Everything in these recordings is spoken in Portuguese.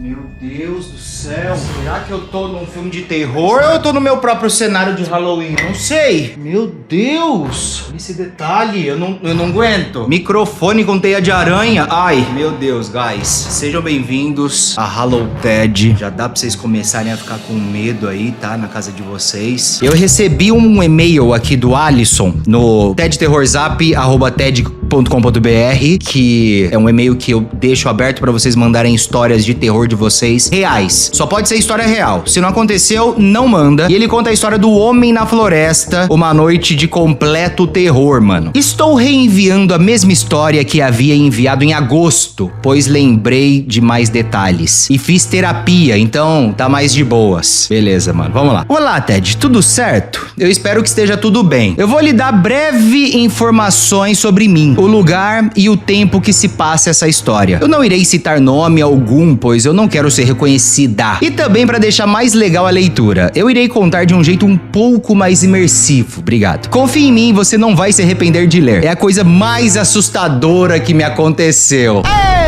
Meu Deus do céu, será que eu tô num filme de terror ou eu tô no meu próprio cenário de Halloween? Não sei. Meu Deus, olha esse detalhe, eu não aguento. Microfone com teia de aranha. Ai, meu Deus, guys. Sejam bem-vindos a HalloTed. Já dá pra vocês começarem a ficar com medo aí, tá? Na casa de vocês. Eu recebi um e-mail aqui do Alisson no tedterrorzap@ted.com.br, que é um e-mail que eu deixo aberto pra vocês mandarem histórias de terror de vocês reais. Só pode ser história real. Se não aconteceu, não manda. E ele conta a história do homem na floresta, uma noite de completo terror, mano. Estou reenviando a mesma história que havia enviado em agosto, pois lembrei de mais detalhes. E fiz terapia, então tá mais de boas. Beleza, mano. Vamos lá. Olá, Ted. Tudo certo? Eu espero que esteja tudo bem. Eu vou lhe dar breve informações sobre mim, o lugar e o tempo que se passa essa história. Eu não irei citar nome algum, pois eu não quero ser reconhecida. E também para deixar mais legal a leitura, eu irei contar de um jeito um pouco mais imersivo. Obrigado. Confie em mim, você não vai se arrepender de ler. É a coisa mais assustadora que me aconteceu.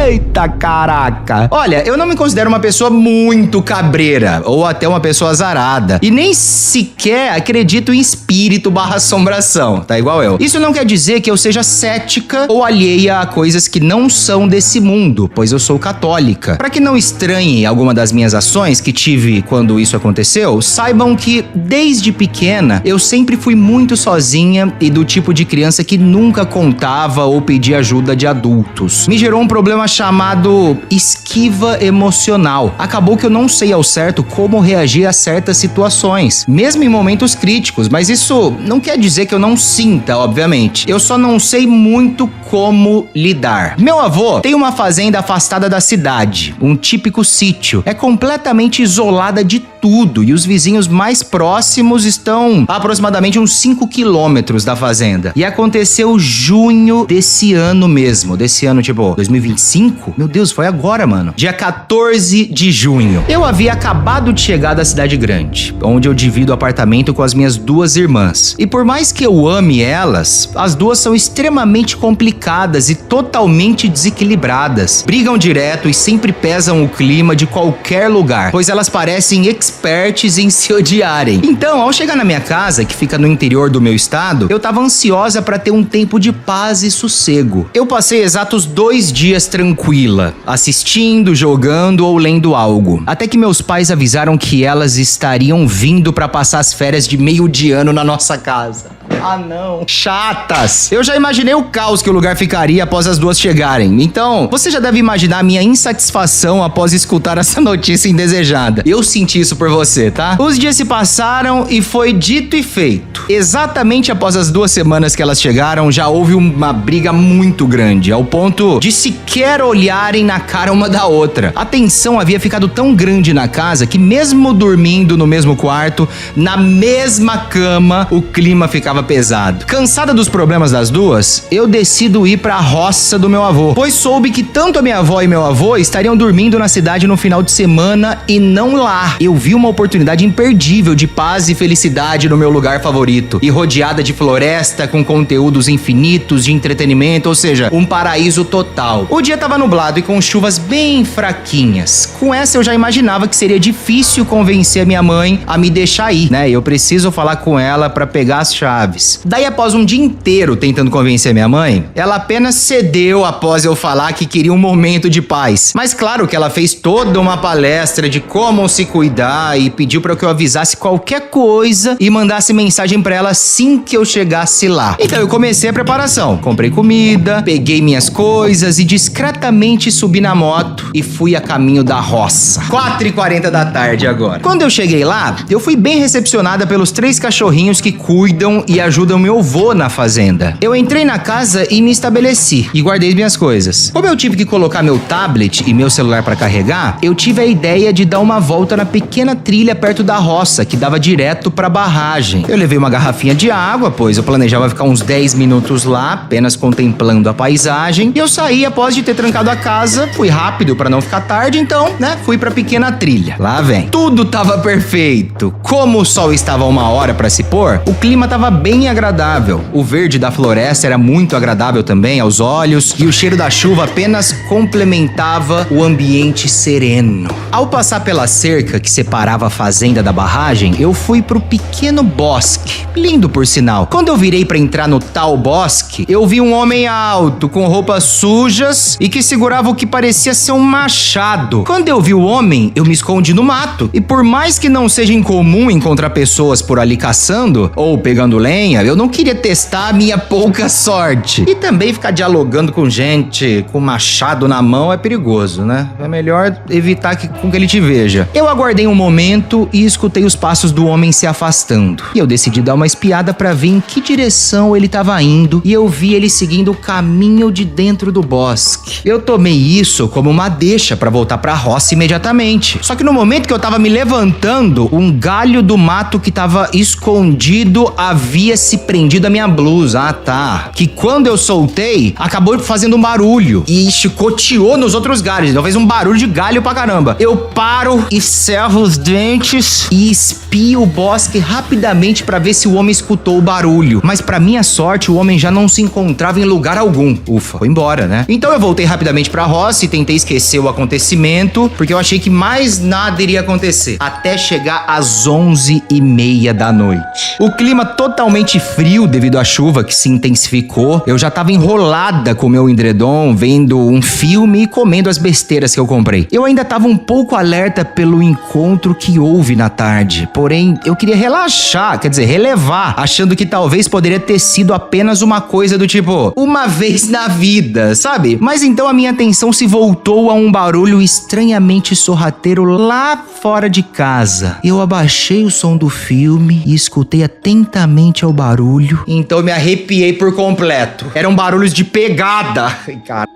Eita caraca! Olha, eu não me considero uma pessoa muito cabreira, ou até uma pessoa azarada. E nem sequer acredito em espírito / assombração, tá igual eu. Isso não quer dizer que eu seja cética ou alheia a coisas que não são desse mundo, pois eu sou católica. Para que não estranhe alguma das minhas ações que tive quando isso aconteceu, saibam que desde pequena eu sempre fui muito sozinha e do tipo de criança que nunca contava ou pedia ajuda de adultos. Me gerou um problema chamado esquiva emocional. Acabou que eu não sei ao certo como reagir a certas situações, mesmo em momentos críticos, mas isso não quer dizer que eu não sinta, obviamente. Eu só não sei muito como lidar. Meu avô tem uma fazenda afastada da cidade, um típico sítio. É completamente isolada de tudo e os vizinhos mais próximos estão a aproximadamente uns 5 quilômetros da fazenda. E aconteceu junho desse ano mesmo, tipo 2025? Meu Deus, foi agora, mano. Dia 14 de junho. Eu havia acabado de chegar da cidade grande, onde eu divido apartamento com as minhas duas irmãs. E por mais que eu ame elas, as duas são extremamente complicadas e totalmente desequilibradas. Brigam direto e sempre pesam o clima de qualquer lugar, pois elas parecem experts em se odiarem. Então, ao chegar na minha casa, que fica no interior do meu estado, eu tava ansiosa pra ter um tempo de paz e sossego. Eu passei exatos 2 dias tranquila, assistindo, jogando ou lendo algo. Até que meus pais avisaram que elas estariam vindo pra passar as férias de meio de ano na nossa casa. Ah, não. Chatas! Eu já imaginei o caos que o lugar ficaria após as duas chegarem. Então, você já deve imaginar a minha insatisfação após escutar essa notícia indesejada. Eu senti isso por você, tá? Os dias se passaram e foi dito e feito. Exatamente após as 2 semanas que elas chegaram, já houve uma briga muito grande, ao ponto de sequer olharem na cara uma da outra. A tensão havia ficado tão grande na casa que mesmo dormindo no mesmo quarto, na mesma cama, o clima ficava pesado. Cansada dos problemas das duas, eu decido ir pra roça do meu avô, pois soube que tanto a minha avó e meu avô estariam dormindo na cidade no final de semana e não lá. Eu vi uma oportunidade imperdível de paz e felicidade no meu lugar favorito, e rodeada de floresta com conteúdos infinitos de entretenimento, ou seja, um paraíso total. O dia tava nublado e com chuvas bem fraquinhas. Com essa eu já imaginava que seria difícil convencer a minha mãe a me deixar ir, né? Eu preciso falar com ela pra pegar as chaves. Daí, após um dia inteiro tentando convencer minha mãe, ela apenas cedeu após eu falar que queria um momento de paz. Mas claro que ela fez toda uma palestra de como se cuidar e pediu para que eu avisasse qualquer coisa e mandasse mensagem para ela assim que eu chegasse lá. Então eu comecei a preparação. Comprei comida, peguei minhas coisas e discretamente subi na moto e fui a caminho da roça. 4h40 da tarde agora. Quando eu cheguei lá, eu fui bem recepcionada pelos 3 cachorrinhos que cuidam e ajudam meu avô na fazenda. Eu entrei na casa e me estabeleci e guardei minhas coisas. Como eu tive que colocar meu tablet e meu celular para carregar, eu tive a ideia de dar uma volta na pequena trilha perto da roça que dava direto para a barragem. Eu levei uma uma garrafinha de água, pois eu planejava ficar uns 10 minutos lá, apenas contemplando a paisagem. E eu saí após de ter trancado a casa, fui rápido pra não ficar tarde, então, né, fui pra pequena trilha. Lá vem. Tudo tava perfeito. Como o sol estava 1 hora pra se pôr, o clima tava bem agradável. O verde da floresta era muito agradável também aos olhos e o cheiro da chuva apenas complementava o ambiente sereno. Ao passar pela cerca que separava a fazenda da barragem, eu fui pro pequeno bosque. Lindo, por sinal. Quando eu virei pra entrar no tal bosque, eu vi um homem alto, com roupas sujas e que segurava o que parecia ser um machado. Quando eu vi o homem, eu me escondi no mato. E por mais que não seja incomum encontrar pessoas por ali caçando ou pegando lenha, eu não queria testar a minha pouca sorte. E também ficar dialogando com gente com machado na mão é perigoso, né? É melhor evitar com que ele te veja. Eu aguardei um momento e escutei os passos do homem se afastando. E eu decidi dar uma espiada pra ver em que direção ele estava indo, e eu vi ele seguindo o caminho de dentro do bosque. Eu tomei isso como uma deixa pra voltar pra roça imediatamente. Só que no momento que eu tava me levantando, um galho do mato que tava escondido havia se prendido à minha blusa. Ah, tá. Que quando eu soltei, acabou fazendo um barulho e chicoteou nos outros galhos. Então fez um barulho de galho pra caramba. Eu paro e cerro os dentes e espio o bosque rapidamente pra ver se o homem escutou o barulho. Mas pra minha sorte, o homem já não se encontrava em lugar algum. Ufa, foi embora, né? Então eu voltei rapidamente pra roça e tentei esquecer o acontecimento, porque eu achei que mais nada iria acontecer. Até chegar às 11h30 da noite. O clima totalmente frio devido à chuva que se intensificou. Eu já tava enrolada com meu edredom, vendo um filme e comendo as besteiras que eu comprei. Eu ainda tava um pouco alerta pelo encontro que houve na tarde. Porém, eu queria relaxar, quer dizer, relevar, achando que talvez poderia ter sido apenas uma coisa do tipo, uma vez na vida, sabe? Mas então a minha atenção se voltou a um barulho estranhamente sorrateiro lá fora de casa. Eu abaixei o som do filme e escutei atentamente ao barulho. Então eu me arrepiei por completo. Eram barulhos de pegada. Cara.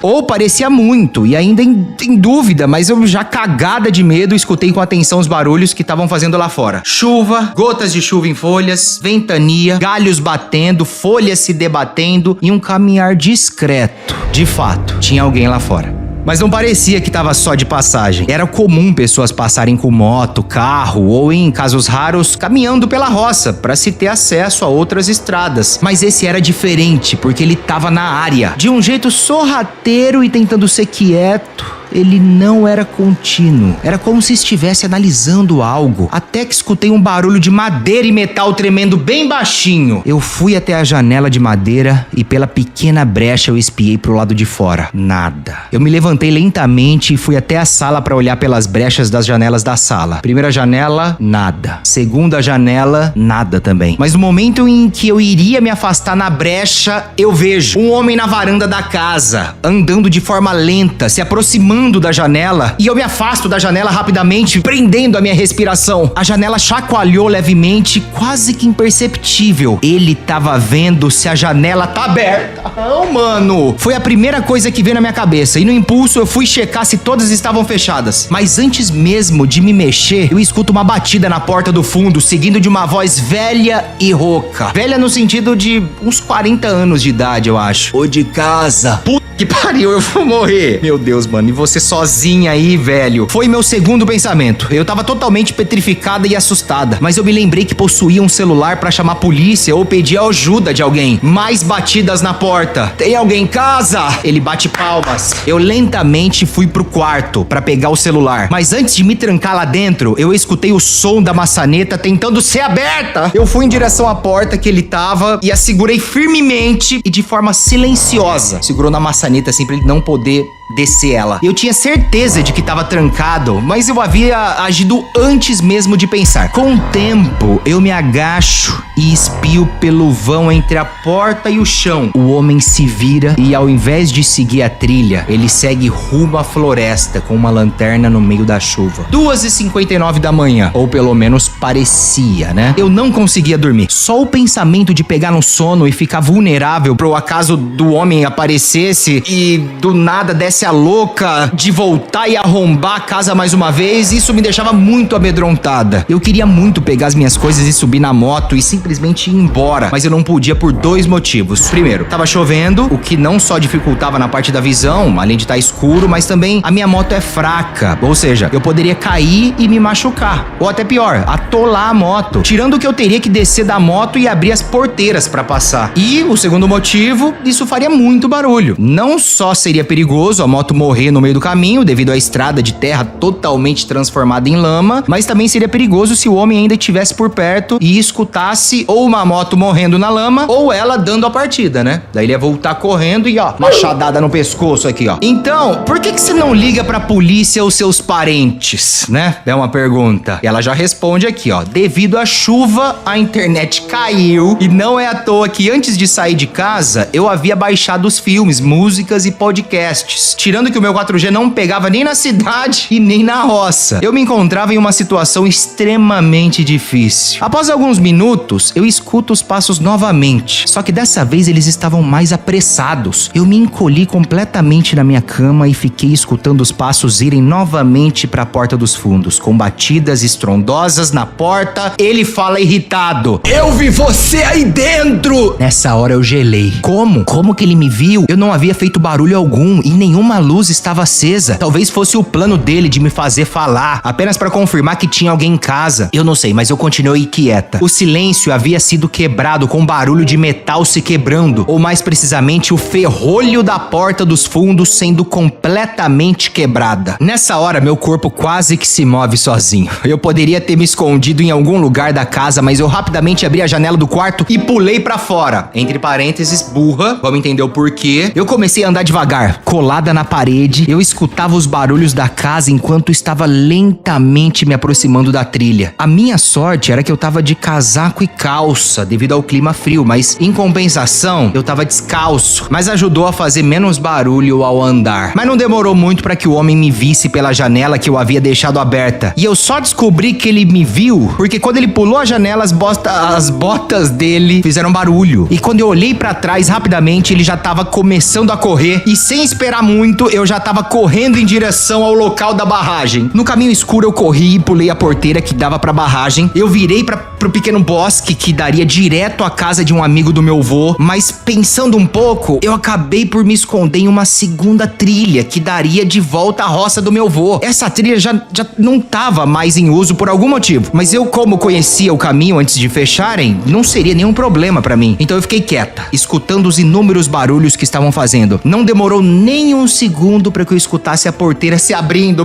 Ou parecia muito, e ainda em dúvida, mas eu já cagada de medo escutei com atenção os barulhos que estavam fazendo lá fora. Chuva, gotas de chuva em folhas, ventania, galhos batendo, folhas se debatendo e um caminhar discreto. De fato, tinha alguém lá fora. Mas não parecia que estava só de passagem. Era comum pessoas passarem com moto, carro ou, em casos raros, caminhando pela roça para se ter acesso a outras estradas. Mas esse era diferente, porque ele estava na área. De um jeito sorrateiro e tentando ser quieto. Ele não era contínuo. Era como se estivesse analisando algo. Até que escutei um barulho de madeira e metal tremendo bem baixinho. Eu fui até a janela de madeira e pela pequena brecha eu espiei pro lado de fora. Nada. Eu me levantei lentamente e fui até a sala para olhar pelas brechas das janelas da sala. Primeira janela, nada. Segunda janela, nada também. Mas no momento em que eu iria me afastar na brecha, eu vejo um homem na varanda da casa, andando de forma lenta, se aproximando da janela, e eu me afasto da janela rapidamente, prendendo a minha respiração. A janela chacoalhou levemente, quase que imperceptível. Ele tava vendo se a janela tá aberta. Não, mano. Foi a primeira coisa que veio na minha cabeça, e no impulso eu fui checar se todas estavam fechadas. Mas antes mesmo de me mexer, eu escuto uma batida na porta do fundo, seguindo de uma voz velha e rouca. Velha no sentido de uns 40 anos de idade, eu acho. Ô de casa. Puta que pariu, eu vou morrer. Meu Deus, mano, e você sozinha aí, velho? Foi meu segundo pensamento. Eu tava totalmente petrificada e assustada, mas eu me lembrei que possuía um celular pra chamar a polícia ou pedir a ajuda de alguém. Mais batidas na porta. Tem alguém em casa? Ele bate palmas. Eu lentamente fui pro quarto pra pegar o celular, mas antes de me trancar lá dentro, eu escutei o som da maçaneta tentando ser aberta. Eu fui em direção à porta que ele tava e a segurei firmemente e de forma silenciosa. Segurou na maçaneta assim pra ele não poder descer ela. Eu tinha certeza de que estava trancado, mas eu havia agido antes mesmo de pensar. Com o tempo, eu me agacho e espio pelo vão entre a porta e o chão. O homem se vira e, ao invés de seguir a trilha, ele segue rumo à floresta com uma lanterna no meio da chuva. 2h59 da manhã, ou pelo menos parecia, né? Eu não conseguia dormir. Só o pensamento de pegar no sono e ficar vulnerável pro acaso do homem aparecesse e do nada desse desse a louca de voltar e arrombar a casa mais uma vez, isso me deixava muito amedrontada. Eu queria muito pegar as minhas coisas e subir na moto e simplesmente ir embora, mas eu não podia por 2 motivos. Primeiro, tava chovendo, o que não só dificultava na parte da visão, além de estar escuro, mas também a minha moto é fraca, ou seja, eu poderia cair e me machucar, ou até pior, atolar a moto, tirando que eu teria que descer da moto e abrir as porteiras pra passar. E o segundo motivo, isso faria muito barulho. Não só seria perigoso a moto morrer no meio do caminho devido à estrada de terra totalmente transformada em lama, mas também seria perigoso se o homem ainda estivesse por perto e escutasse ou uma moto morrendo na lama ou ela dando a partida, né? Daí ele ia voltar correndo e ó, machadada no pescoço aqui, ó. Então, por que você não liga pra polícia ou seus parentes, né? É uma pergunta. E ela já responde aqui, ó. Devido à chuva, a internet caiu e não é à toa que antes de sair de casa, eu havia baixado os filmes, músicas e podcasts. Tirando que o meu 4G não pegava nem na cidade e nem na roça. Eu me encontrava em uma situação extremamente difícil. Após alguns minutos, eu escuto os passos novamente. Só que dessa vez eles estavam mais apressados. Eu me encolhi completamente na minha cama e fiquei escutando os passos irem novamente para a porta dos fundos, com batidas estrondosas na porta. Ele fala irritado: "Eu vi você aí dentro!" Nessa hora eu gelei. Como? Como que ele me viu? Eu não havia feito barulho algum e nenhuma luz estava acesa. Talvez fosse o plano dele de me fazer falar, apenas para confirmar que tinha alguém em casa. Eu não sei, mas eu continuei quieta. O silêncio havia sido quebrado com barulho de metal se quebrando, ou mais precisamente o ferrolho da porta dos fundos sendo completamente quebrada. Nessa hora, meu corpo quase que se move sozinho. Eu poderia ter me escondido em algum lugar da casa, mas eu rapidamente abri a janela do quarto e pulei pra fora. Entre parênteses, burra, vamos entender o porquê. Eu comecei a andar devagar, colada na parede. Eu escutava os barulhos da casa enquanto estava lentamente me aproximando da trilha. A minha sorte era que eu tava de casaco e calça devido ao clima frio, mas em compensação, eu tava descalço, mas ajudou a fazer menos barulho ao andar. Mas não demorou muito para que o homem me visse pela janela que eu havia deixado aberta. E eu só descobri que ele me viu porque quando ele pulou a janela, as botas dele fizeram barulho. E quando eu olhei para trás rapidamente, ele já tava começando a correr e sem esperar muito, eu já tava correndo em direção ao local da barragem. No caminho escuro eu corri e pulei a porteira que dava pra barragem. Eu virei pro pequeno bosque que daria direto à casa de um amigo do meu avô, mas pensando um pouco, eu acabei por me esconder em uma segunda trilha que daria de volta à roça do meu avô. Essa trilha já não tava mais em uso por algum motivo, mas eu, como conhecia o caminho antes de fecharem, não seria nenhum problema pra mim. Então eu fiquei quieta, escutando os inúmeros barulhos que estavam fazendo. Não demorou nem um segundo pra que eu escutasse a porteira se abrindo,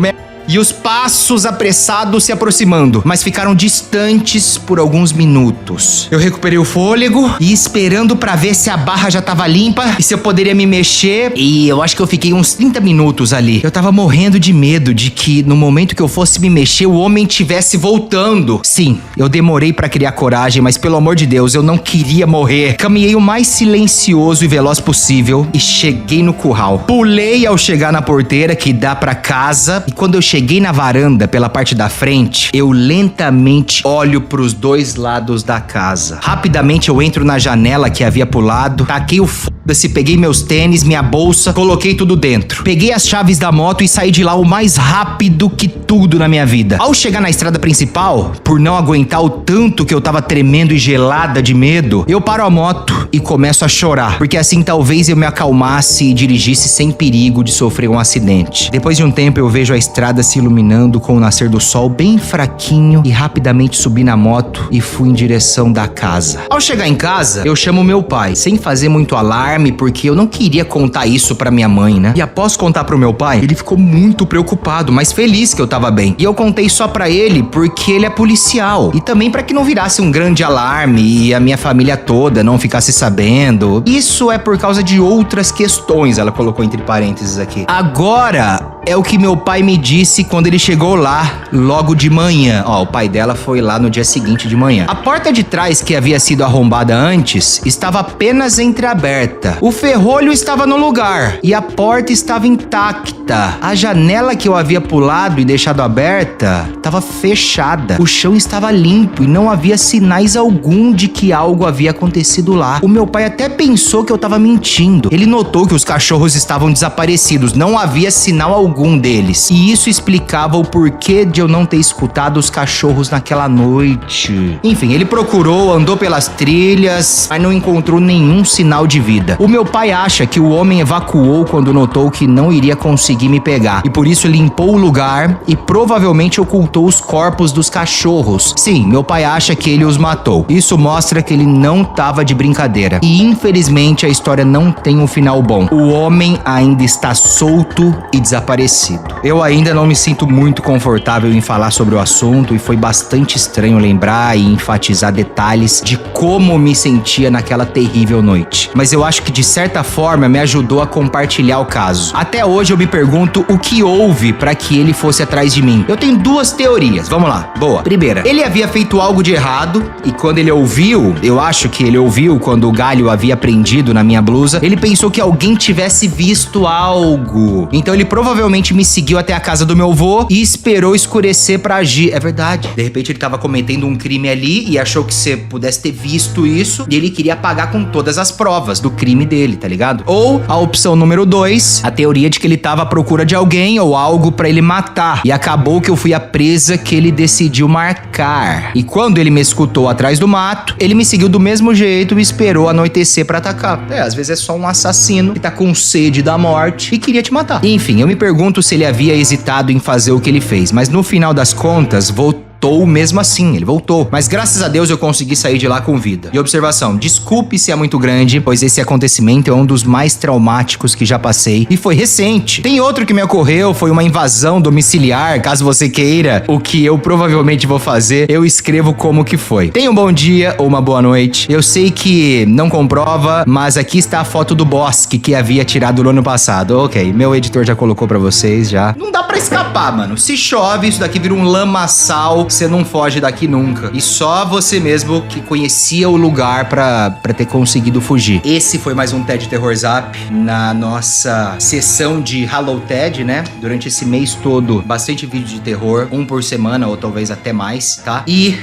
e os passos apressados se aproximando, mas ficaram distantes por alguns minutos. Eu recuperei o fôlego e esperando pra ver se a barra já tava limpa e se eu poderia me mexer, e eu acho que eu fiquei uns 30 minutos ali. Eu tava morrendo de medo de que no momento que eu fosse me mexer, o homem estivesse voltando. Sim, eu demorei pra criar coragem, mas pelo amor de Deus, eu não queria morrer. Caminhei o mais silencioso e veloz possível e cheguei no curral. Pulei ao chegar na porteira que dá pra casa, e quando eu cheguei na varanda pela parte da frente, eu lentamente olho pros 2 lados da casa. Rapidamente eu entro na janela que havia pulado, taquei o foda-se, peguei meus tênis, minha bolsa, coloquei tudo dentro. Peguei as chaves da moto e saí de lá o mais rápido que tudo na minha vida. Ao chegar na estrada principal, por não aguentar o tanto que eu tava tremendo e gelada de medo, eu paro a moto e começo a chorar, porque assim talvez eu me acalmasse e dirigisse sem perigo de sofrer um acidente. Depois de um tempo eu vejo a estrada se iluminando com o nascer do sol bem fraquinho e rapidamente subi na moto e fui em direção da casa. Ao chegar em casa, eu chamo meu pai, sem fazer muito alarme, porque eu não queria contar isso pra minha mãe, né? E após contar pro meu pai, ele ficou muito preocupado, mas feliz que eu tava bem. E eu contei só pra ele porque ele é policial e também pra que não virasse um grande alarme e a minha família toda não ficasse sabendo. Isso é por causa de outras questões, ela colocou entre parênteses aqui. Agora, é o que meu pai me disse quando ele chegou lá, logo de manhã. Ó, o pai dela foi lá no dia seguinte de manhã. A porta de trás, que havia sido arrombada antes, estava apenas entreaberta. O ferrolho estava no lugar e a porta estava intacta. A janela que eu havia pulado e deixado aberta estava fechada. O chão estava limpo e não havia sinais algum de que algo havia acontecido lá. O meu pai até pensou que eu estava mentindo. Ele notou que os cachorros estavam desaparecidos, não havia sinal algum deles. E isso explicava o porquê de eu não ter escutado os cachorros naquela noite. Enfim, ele procurou, andou pelas trilhas, mas não encontrou nenhum sinal de vida. O meu pai acha que o homem evacuou quando notou que não iria conseguir me pegar, e por isso limpou o lugar e provavelmente ocultou os corpos dos cachorros. Sim, meu pai acha que ele os matou. Isso mostra que ele não tava de brincadeira. E infelizmente a história não tem um final bom. O homem ainda está solto e desaparecido. Eu ainda não me sinto muito confortável em falar sobre o assunto e foi bastante estranho lembrar e enfatizar detalhes de como me sentia naquela terrível noite. Mas eu acho que de certa forma me ajudou a compartilhar o caso. Até hoje eu me pergunto o que houve para que ele fosse atrás de mim. Eu tenho duas teorias, vamos lá. Boa. Primeira, ele havia feito algo de errado e quando ele ouviu, eu acho que ele ouviu quando o galho havia prendido na minha blusa, ele pensou que alguém tivesse visto algo. Então ele provavelmente me seguiu até a casa do meu avô e esperou escurecer pra agir. É verdade. De repente ele tava cometendo um crime ali e achou que você pudesse ter visto isso e ele queria pagar com todas as provas do crime dele, tá ligado? Ou a opção número 2, a teoria de que ele tava à procura de alguém ou algo pra ele matar. E acabou que eu fui a presa que ele decidiu marcar. E quando ele me escutou atrás do mato, ele me seguiu do mesmo jeito e esperou anoitecer pra atacar. Às vezes é só um assassino que tá com sede da morte e queria te matar. Enfim, eu me pergunto se ele havia hesitado em fazer o que ele fez, mas no final das contas, voltou mesmo assim, ele voltou. Mas graças a Deus eu consegui sair de lá com vida. E observação, desculpe se é muito grande, pois esse acontecimento é um dos mais traumáticos que já passei e foi recente. Tem outro que me ocorreu, foi uma invasão domiciliar, caso você queira, o que eu provavelmente vou fazer, eu escrevo como que foi. Tenha um bom dia ou uma boa noite. Eu sei que não comprova, mas aqui está a foto do bosque que havia tirado no ano passado. Ok, meu editor já colocou pra vocês já. Não dá pra escapar, mano. Se chove, isso daqui vira um lamaçal. Você não foge daqui nunca. E só você mesmo que conhecia o lugar pra ter conseguido fugir. Esse foi mais um TED Terror Zap na nossa sessão de Hallow TED, né? Durante esse mês todo, bastante vídeo de terror, um por semana ou talvez até mais, tá? E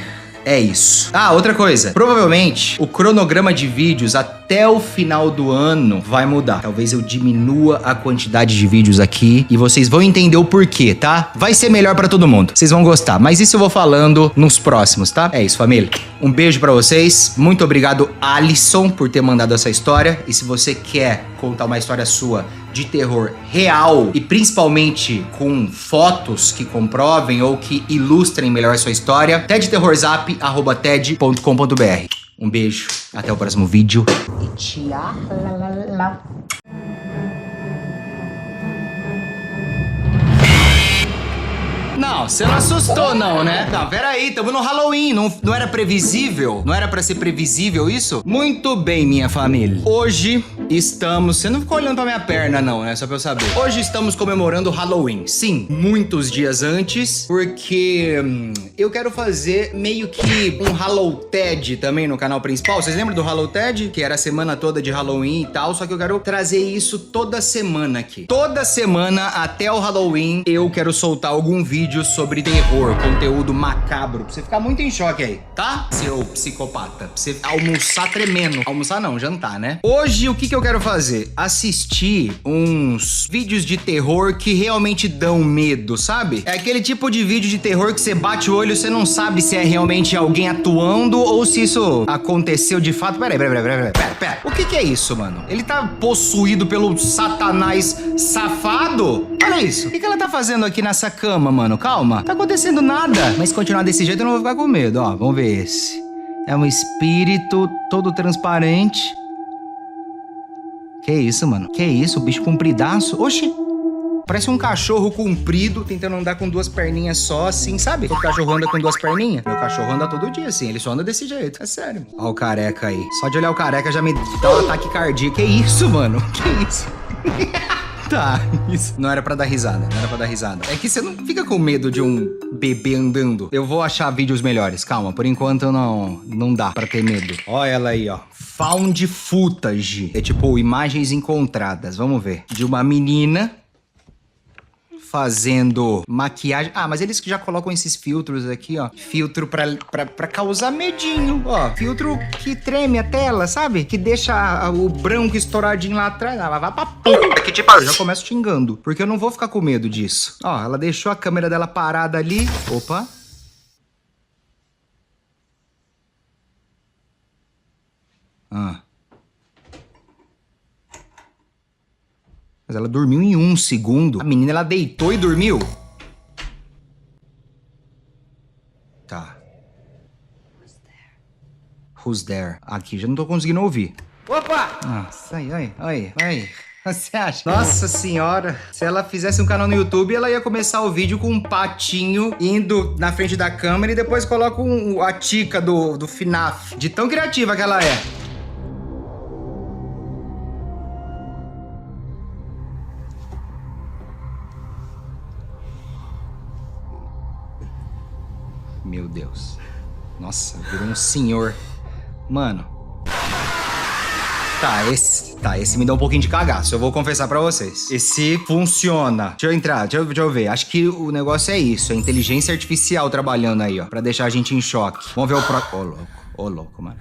é isso. Ah, outra coisa. Provavelmente, o cronograma de vídeos até o final do ano vai mudar. Talvez eu diminua a quantidade de vídeos aqui e vocês vão entender o porquê, tá? Vai ser melhor pra todo mundo. Vocês vão gostar. Mas isso eu vou falando nos próximos, tá? É isso, família. Um beijo pra vocês. Muito obrigado, Alisson, por ter mandado essa história. E se você quer contar uma história sua de terror real e principalmente com fotos que comprovem ou que ilustrem melhor a sua história, tedterrorzap@ted.com.br. Um beijo, até o próximo vídeo e tchau. Não, você não assustou não, né? Não, peraí, tamo no Halloween, não era previsível? Não era pra ser previsível isso? Muito bem, minha família. Hoje estamos... Você não ficou olhando pra minha perna não, né? Só pra eu saber. Hoje estamos comemorando o Halloween. Sim, muitos dias antes, porque eu quero fazer meio que um Hallow TED também no canal principal. Vocês lembram do Hallow TED? Que era a semana toda de Halloween e tal, só que eu quero trazer isso toda semana aqui. Toda semana, até o Halloween, eu quero soltar algum vídeo sobre terror, conteúdo macabro, pra você ficar muito em choque aí, tá? Seu psicopata, pra você almoçar tremendo. Almoçar não, jantar, né? Hoje, o que eu quero fazer? Assistir uns vídeos de terror que realmente dão medo, sabe? É aquele tipo de vídeo de terror que você bate o olho e você não sabe se é realmente alguém atuando ou se isso aconteceu de fato. Pera. O que é isso, mano? Ele tá possuído pelo satanás safado? Olha isso. O que ela tá fazendo aqui nessa cama, mano? Calma. Tá acontecendo nada. Mas se continuar desse jeito, eu não vou ficar com medo. Ó, vamos ver esse. É um espírito todo transparente. Que isso, mano? Que isso? O bicho compridaço? Oxi. Parece um cachorro comprido, tentando andar com duas perninhas só, assim, sabe? O cachorro anda com duas perninhas. Meu cachorro anda todo dia, assim. Ele só anda desse jeito. É sério. Ó o careca aí. Só de olhar o careca já me dá um ataque cardíaco. Que isso, mano? Que isso? Tá, isso. Não era pra dar risada, não era pra dar risada. É que você não fica com medo de um bebê andando. Eu vou achar vídeos melhores, calma. Por enquanto não dá pra ter medo. Ó ela aí, ó. Found footage. É tipo imagens encontradas, vamos ver. De uma menina fazendo maquiagem. Ah, mas eles já colocam esses filtros aqui, ó. Filtro pra causar medinho, ó. Filtro que treme a tela, sabe? Que deixa o branco estouradinho lá atrás. Ah, vai pra puta que tipo, eu já começo xingando. Porque eu não vou ficar com medo disso. Ó, ela deixou a câmera dela parada ali. Opa. Ah. Mas ela dormiu em 1 segundo. A menina, ela deitou e dormiu? Tá. Who's there? Aqui, já não tô conseguindo ouvir. Opa! Nossa, ai. Você acha? Nossa senhora. Se ela fizesse um canal no YouTube, ela ia começar o vídeo com um patinho indo na frente da câmera e depois coloca a tica do FNAF. De tão criativa que ela é. Meu Deus. Nossa, virou um senhor. Mano. Tá, esse me dá um pouquinho de cagaço, eu vou confessar pra vocês. Esse funciona. Deixa eu entrar, deixa eu ver. Acho que o negócio é isso, é inteligência artificial trabalhando aí, ó. Pra deixar a gente em choque. Vamos ver o próximo. Ô, louco, mano.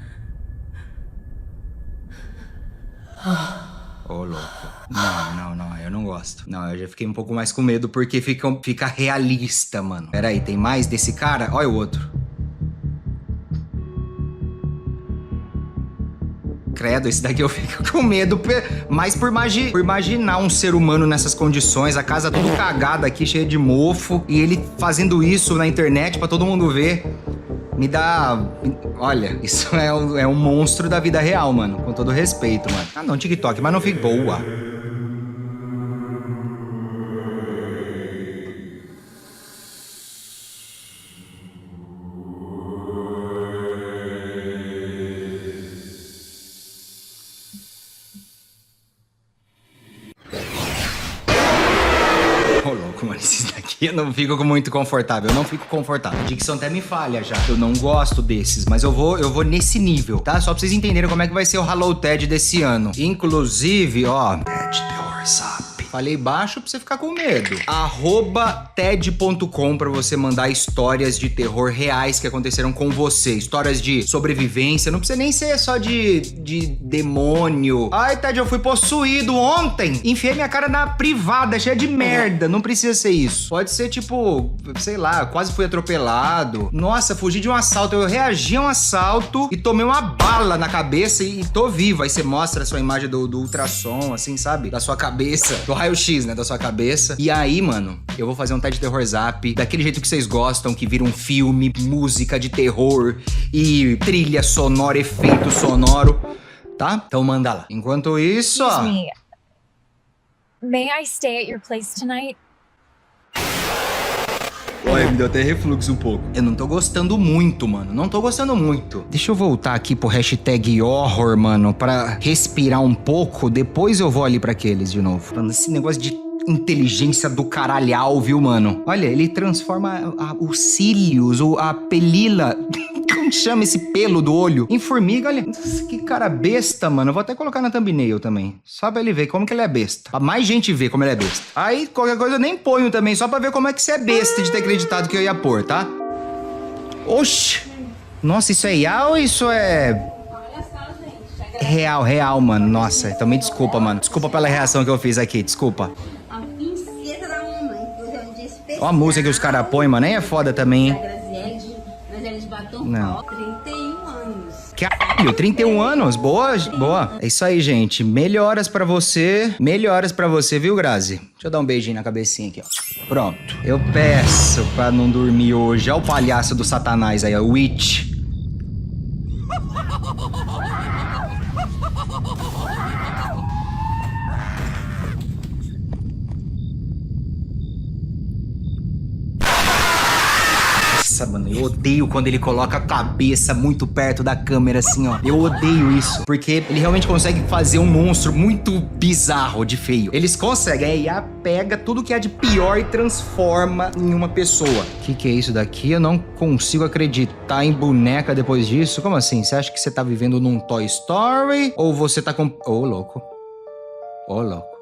Ô, louco. Não, eu não gosto. Não, eu já fiquei um pouco mais com medo porque fica realista, mano. Pera aí, tem mais desse cara? Olha o outro. Credo, esse daqui eu fico com medo, mais por imaginar um ser humano nessas condições, a casa tudo cagada aqui, cheia de mofo, e ele fazendo isso na internet pra todo mundo ver. Me dá... Olha, isso é um monstro da vida real, mano. Com todo respeito, mano. Ah, não, TikTok, mas não fica boa. Ô, louco, mano, esses daqui eu não fico muito confortável. Eu não fico confortável. A dicção até me falha já. Eu não gosto desses, mas eu vou nesse nível, tá? Só pra vocês entenderem como é que vai ser o Hello Ted desse ano. Inclusive, ó... Ted Terror Zap. Falei baixo pra você ficar com medo. @ted.com pra você mandar histórias de terror reais que aconteceram com você. Histórias de sobrevivência. Não precisa nem ser só de demônio. Ai, Ted, eu fui possuído ontem. Enfiei minha cara na privada, cheia de merda. Não precisa ser isso. Pode ser tipo, sei lá, quase fui atropelado. Nossa, fugi de um assalto. Eu reagi a um assalto e tomei uma bala na cabeça e tô vivo. Aí você mostra a sua imagem do ultrassom, assim, sabe? Da sua cabeça. Do raio-x, né? Da sua cabeça. E aí, mano, eu vou fazer um TED Terror Zap daquele jeito que vocês gostam, que vira um filme, música de terror e trilha sonora, efeito sonoro. Tá? Então manda lá. Enquanto isso, ó... Excuse me. May I stay at your place tonight? Olha, me deu até refluxo um pouco. Eu não tô gostando muito, mano. Não tô gostando muito. Deixa eu voltar aqui pro hashtag horror, mano, pra respirar um pouco. Depois eu vou ali pra aqueles de novo. Falando esse negócio de inteligência do caralhau, viu, mano? Olha, ele transforma os cílios, a pelila... Como chama esse pelo do olho? Em formiga, olha. Nossa, que cara besta, mano. Eu vou até colocar na thumbnail também. Só pra ele ver como que ele é besta. Pra mais gente ver como ele é besta. Aí, qualquer coisa eu nem ponho também, só pra ver como é que você é besta de ter acreditado que eu ia pôr, tá? Oxi. Nossa, isso é real ou isso é... Real, mano. Nossa, então me desculpa, mano. Desculpa pela reação que eu fiz aqui, desculpa. A princesa da mamãe, inclusive é um dia especial. Ó a música que os caras põem, mano. Nem é foda também, hein? Não. 31 anos. Caralho, 31 anos? Boa, boa. É isso aí, gente. Melhoras pra você, viu, Grazi? Deixa eu dar um beijinho na cabecinha aqui, ó. Pronto. Eu peço pra não dormir hoje. Olha o palhaço do satanás aí, ó. Witch. Nossa, mano, eu odeio quando ele coloca a cabeça muito perto da câmera, assim, ó. Eu odeio isso, porque ele realmente consegue fazer um monstro muito bizarro de feio. Eles conseguem, a IA pega tudo que é de pior e transforma em uma pessoa. O que é isso daqui? Eu não consigo acreditar em boneca depois disso. Como assim? Você acha que você tá vivendo num Toy Story? Ou você tá com... Ô, louco. Ô, louco.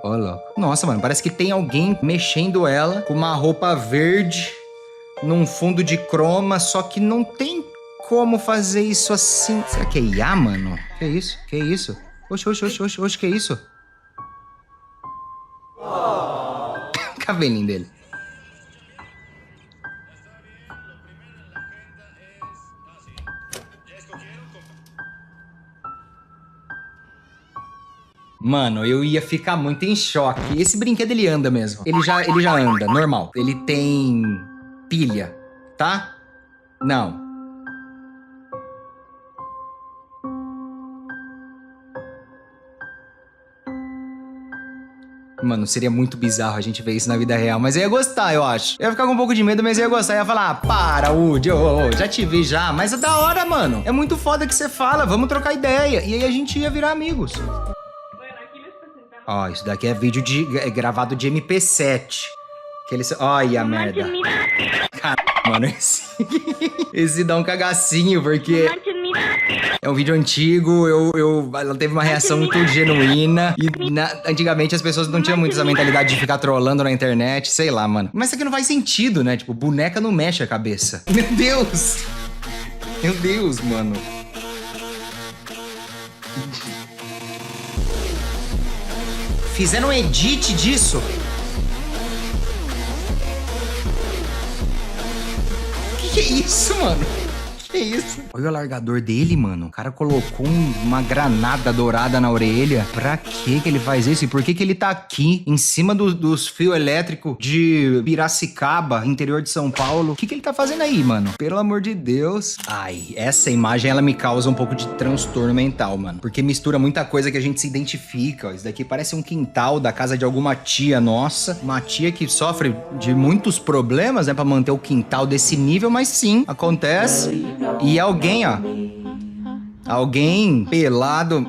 Ô, louco. Nossa, mano, parece que tem alguém mexendo ela com uma roupa verde num fundo de croma, só que não tem como fazer isso assim. Será que é IA, mano? Que isso? Que isso? Oxe, que isso? Cabelinho dele. Mano, eu ia ficar muito em choque. Esse brinquedo, ele anda mesmo. Ele já anda, normal. Ele tem pilha, tá? Não. Mano, seria muito bizarro a gente ver isso na vida real. Mas eu ia gostar, eu acho. Eu ia ficar com um pouco de medo, mas eu ia gostar. Eu ia falar, para, Woody, já te vi já. Mas é da hora, mano. É muito foda que você fala, vamos trocar ideia. E aí a gente ia virar amigos. Ó, isso daqui é vídeo gravado de MP7. Olha a merda. Caramba, mano, esse dá um cagacinho, porque é um vídeo antigo, ela teve uma reação muito genuína. E antigamente as pessoas não tinham muito essa mentalidade de ficar trolando na internet, sei lá, mano. Mas isso aqui não faz sentido, né? Tipo, boneca não mexe a cabeça. Meu Deus! Meu Deus, mano. Fizeram um edit disso? Que é isso, mano? Que isso? Olha o alargador dele, mano. O cara colocou uma granada dourada na orelha. Pra que ele faz isso? E por que ele tá aqui, em cima dos fios elétricos de Piracicaba, interior de São Paulo? O que ele tá fazendo aí, mano? Pelo amor de Deus. Ai, essa imagem, ela me causa um pouco de transtorno mental, mano. Porque mistura muita coisa que a gente se identifica, ó. Isso daqui parece um quintal da casa de alguma tia nossa. Uma tia que sofre de muitos problemas, né, pra manter o quintal desse nível, mas sim, acontece. E alguém, ó, alguém pelado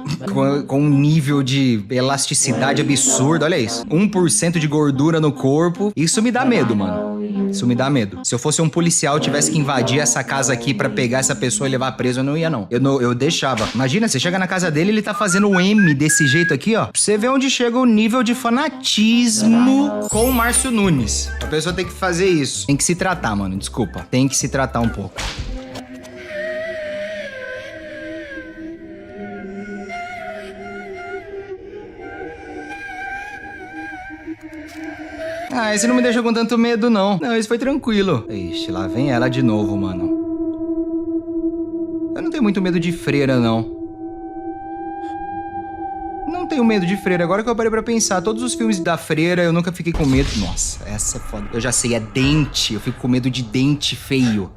com um nível de elasticidade absurdo, olha isso. 1% de gordura no corpo. Isso me dá medo, mano. Isso me dá medo. Se eu fosse um policial e tivesse que invadir essa casa aqui pra pegar essa pessoa e levar preso, eu não ia, não. Eu deixava. Imagina, você chega na casa dele e ele tá fazendo o M desse jeito aqui, ó. Pra você ver onde chega o nível de fanatismo com o Márcio Nunes. A pessoa tem que fazer isso. Tem que se tratar, mano. Desculpa. Tem que se tratar um pouco. Ah, esse não me deixou com tanto medo, não. Não, esse foi tranquilo. Ixi, lá vem ela de novo, mano. Eu não tenho muito medo de freira, não. Não tenho medo de freira. Agora que eu parei pra pensar, todos os filmes da freira, eu nunca fiquei com medo. Nossa, essa é foda. Eu já sei, é dente. Eu fico com medo de dente feio.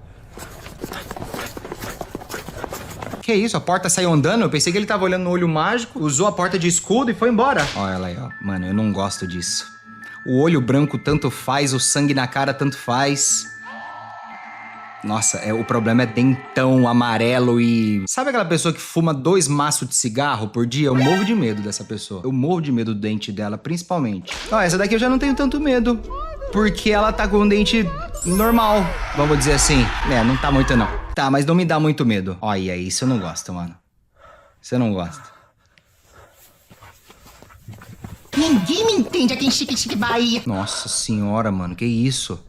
Que isso? A porta saiu andando? Eu pensei que ele tava olhando no olho mágico, usou a porta de escudo e foi embora. Olha ela aí, ó. Mano, eu não gosto disso. O olho branco tanto faz, o sangue na cara tanto faz. Nossa, o problema é dentão amarelo e... Sabe aquela pessoa que fuma 2 maços de cigarro por dia? Eu morro de medo dessa pessoa. Eu morro de medo do dente dela, principalmente. Ó, essa daqui eu já não tenho tanto medo. Porque ela tá com um dente normal, vamos dizer assim. Não tá muito não. Tá, mas não me dá muito medo. Olha, isso eu não gosto, mano. Isso eu não gosto. Ninguém me entende aqui em Chique Bahia. Nossa senhora, mano, que isso?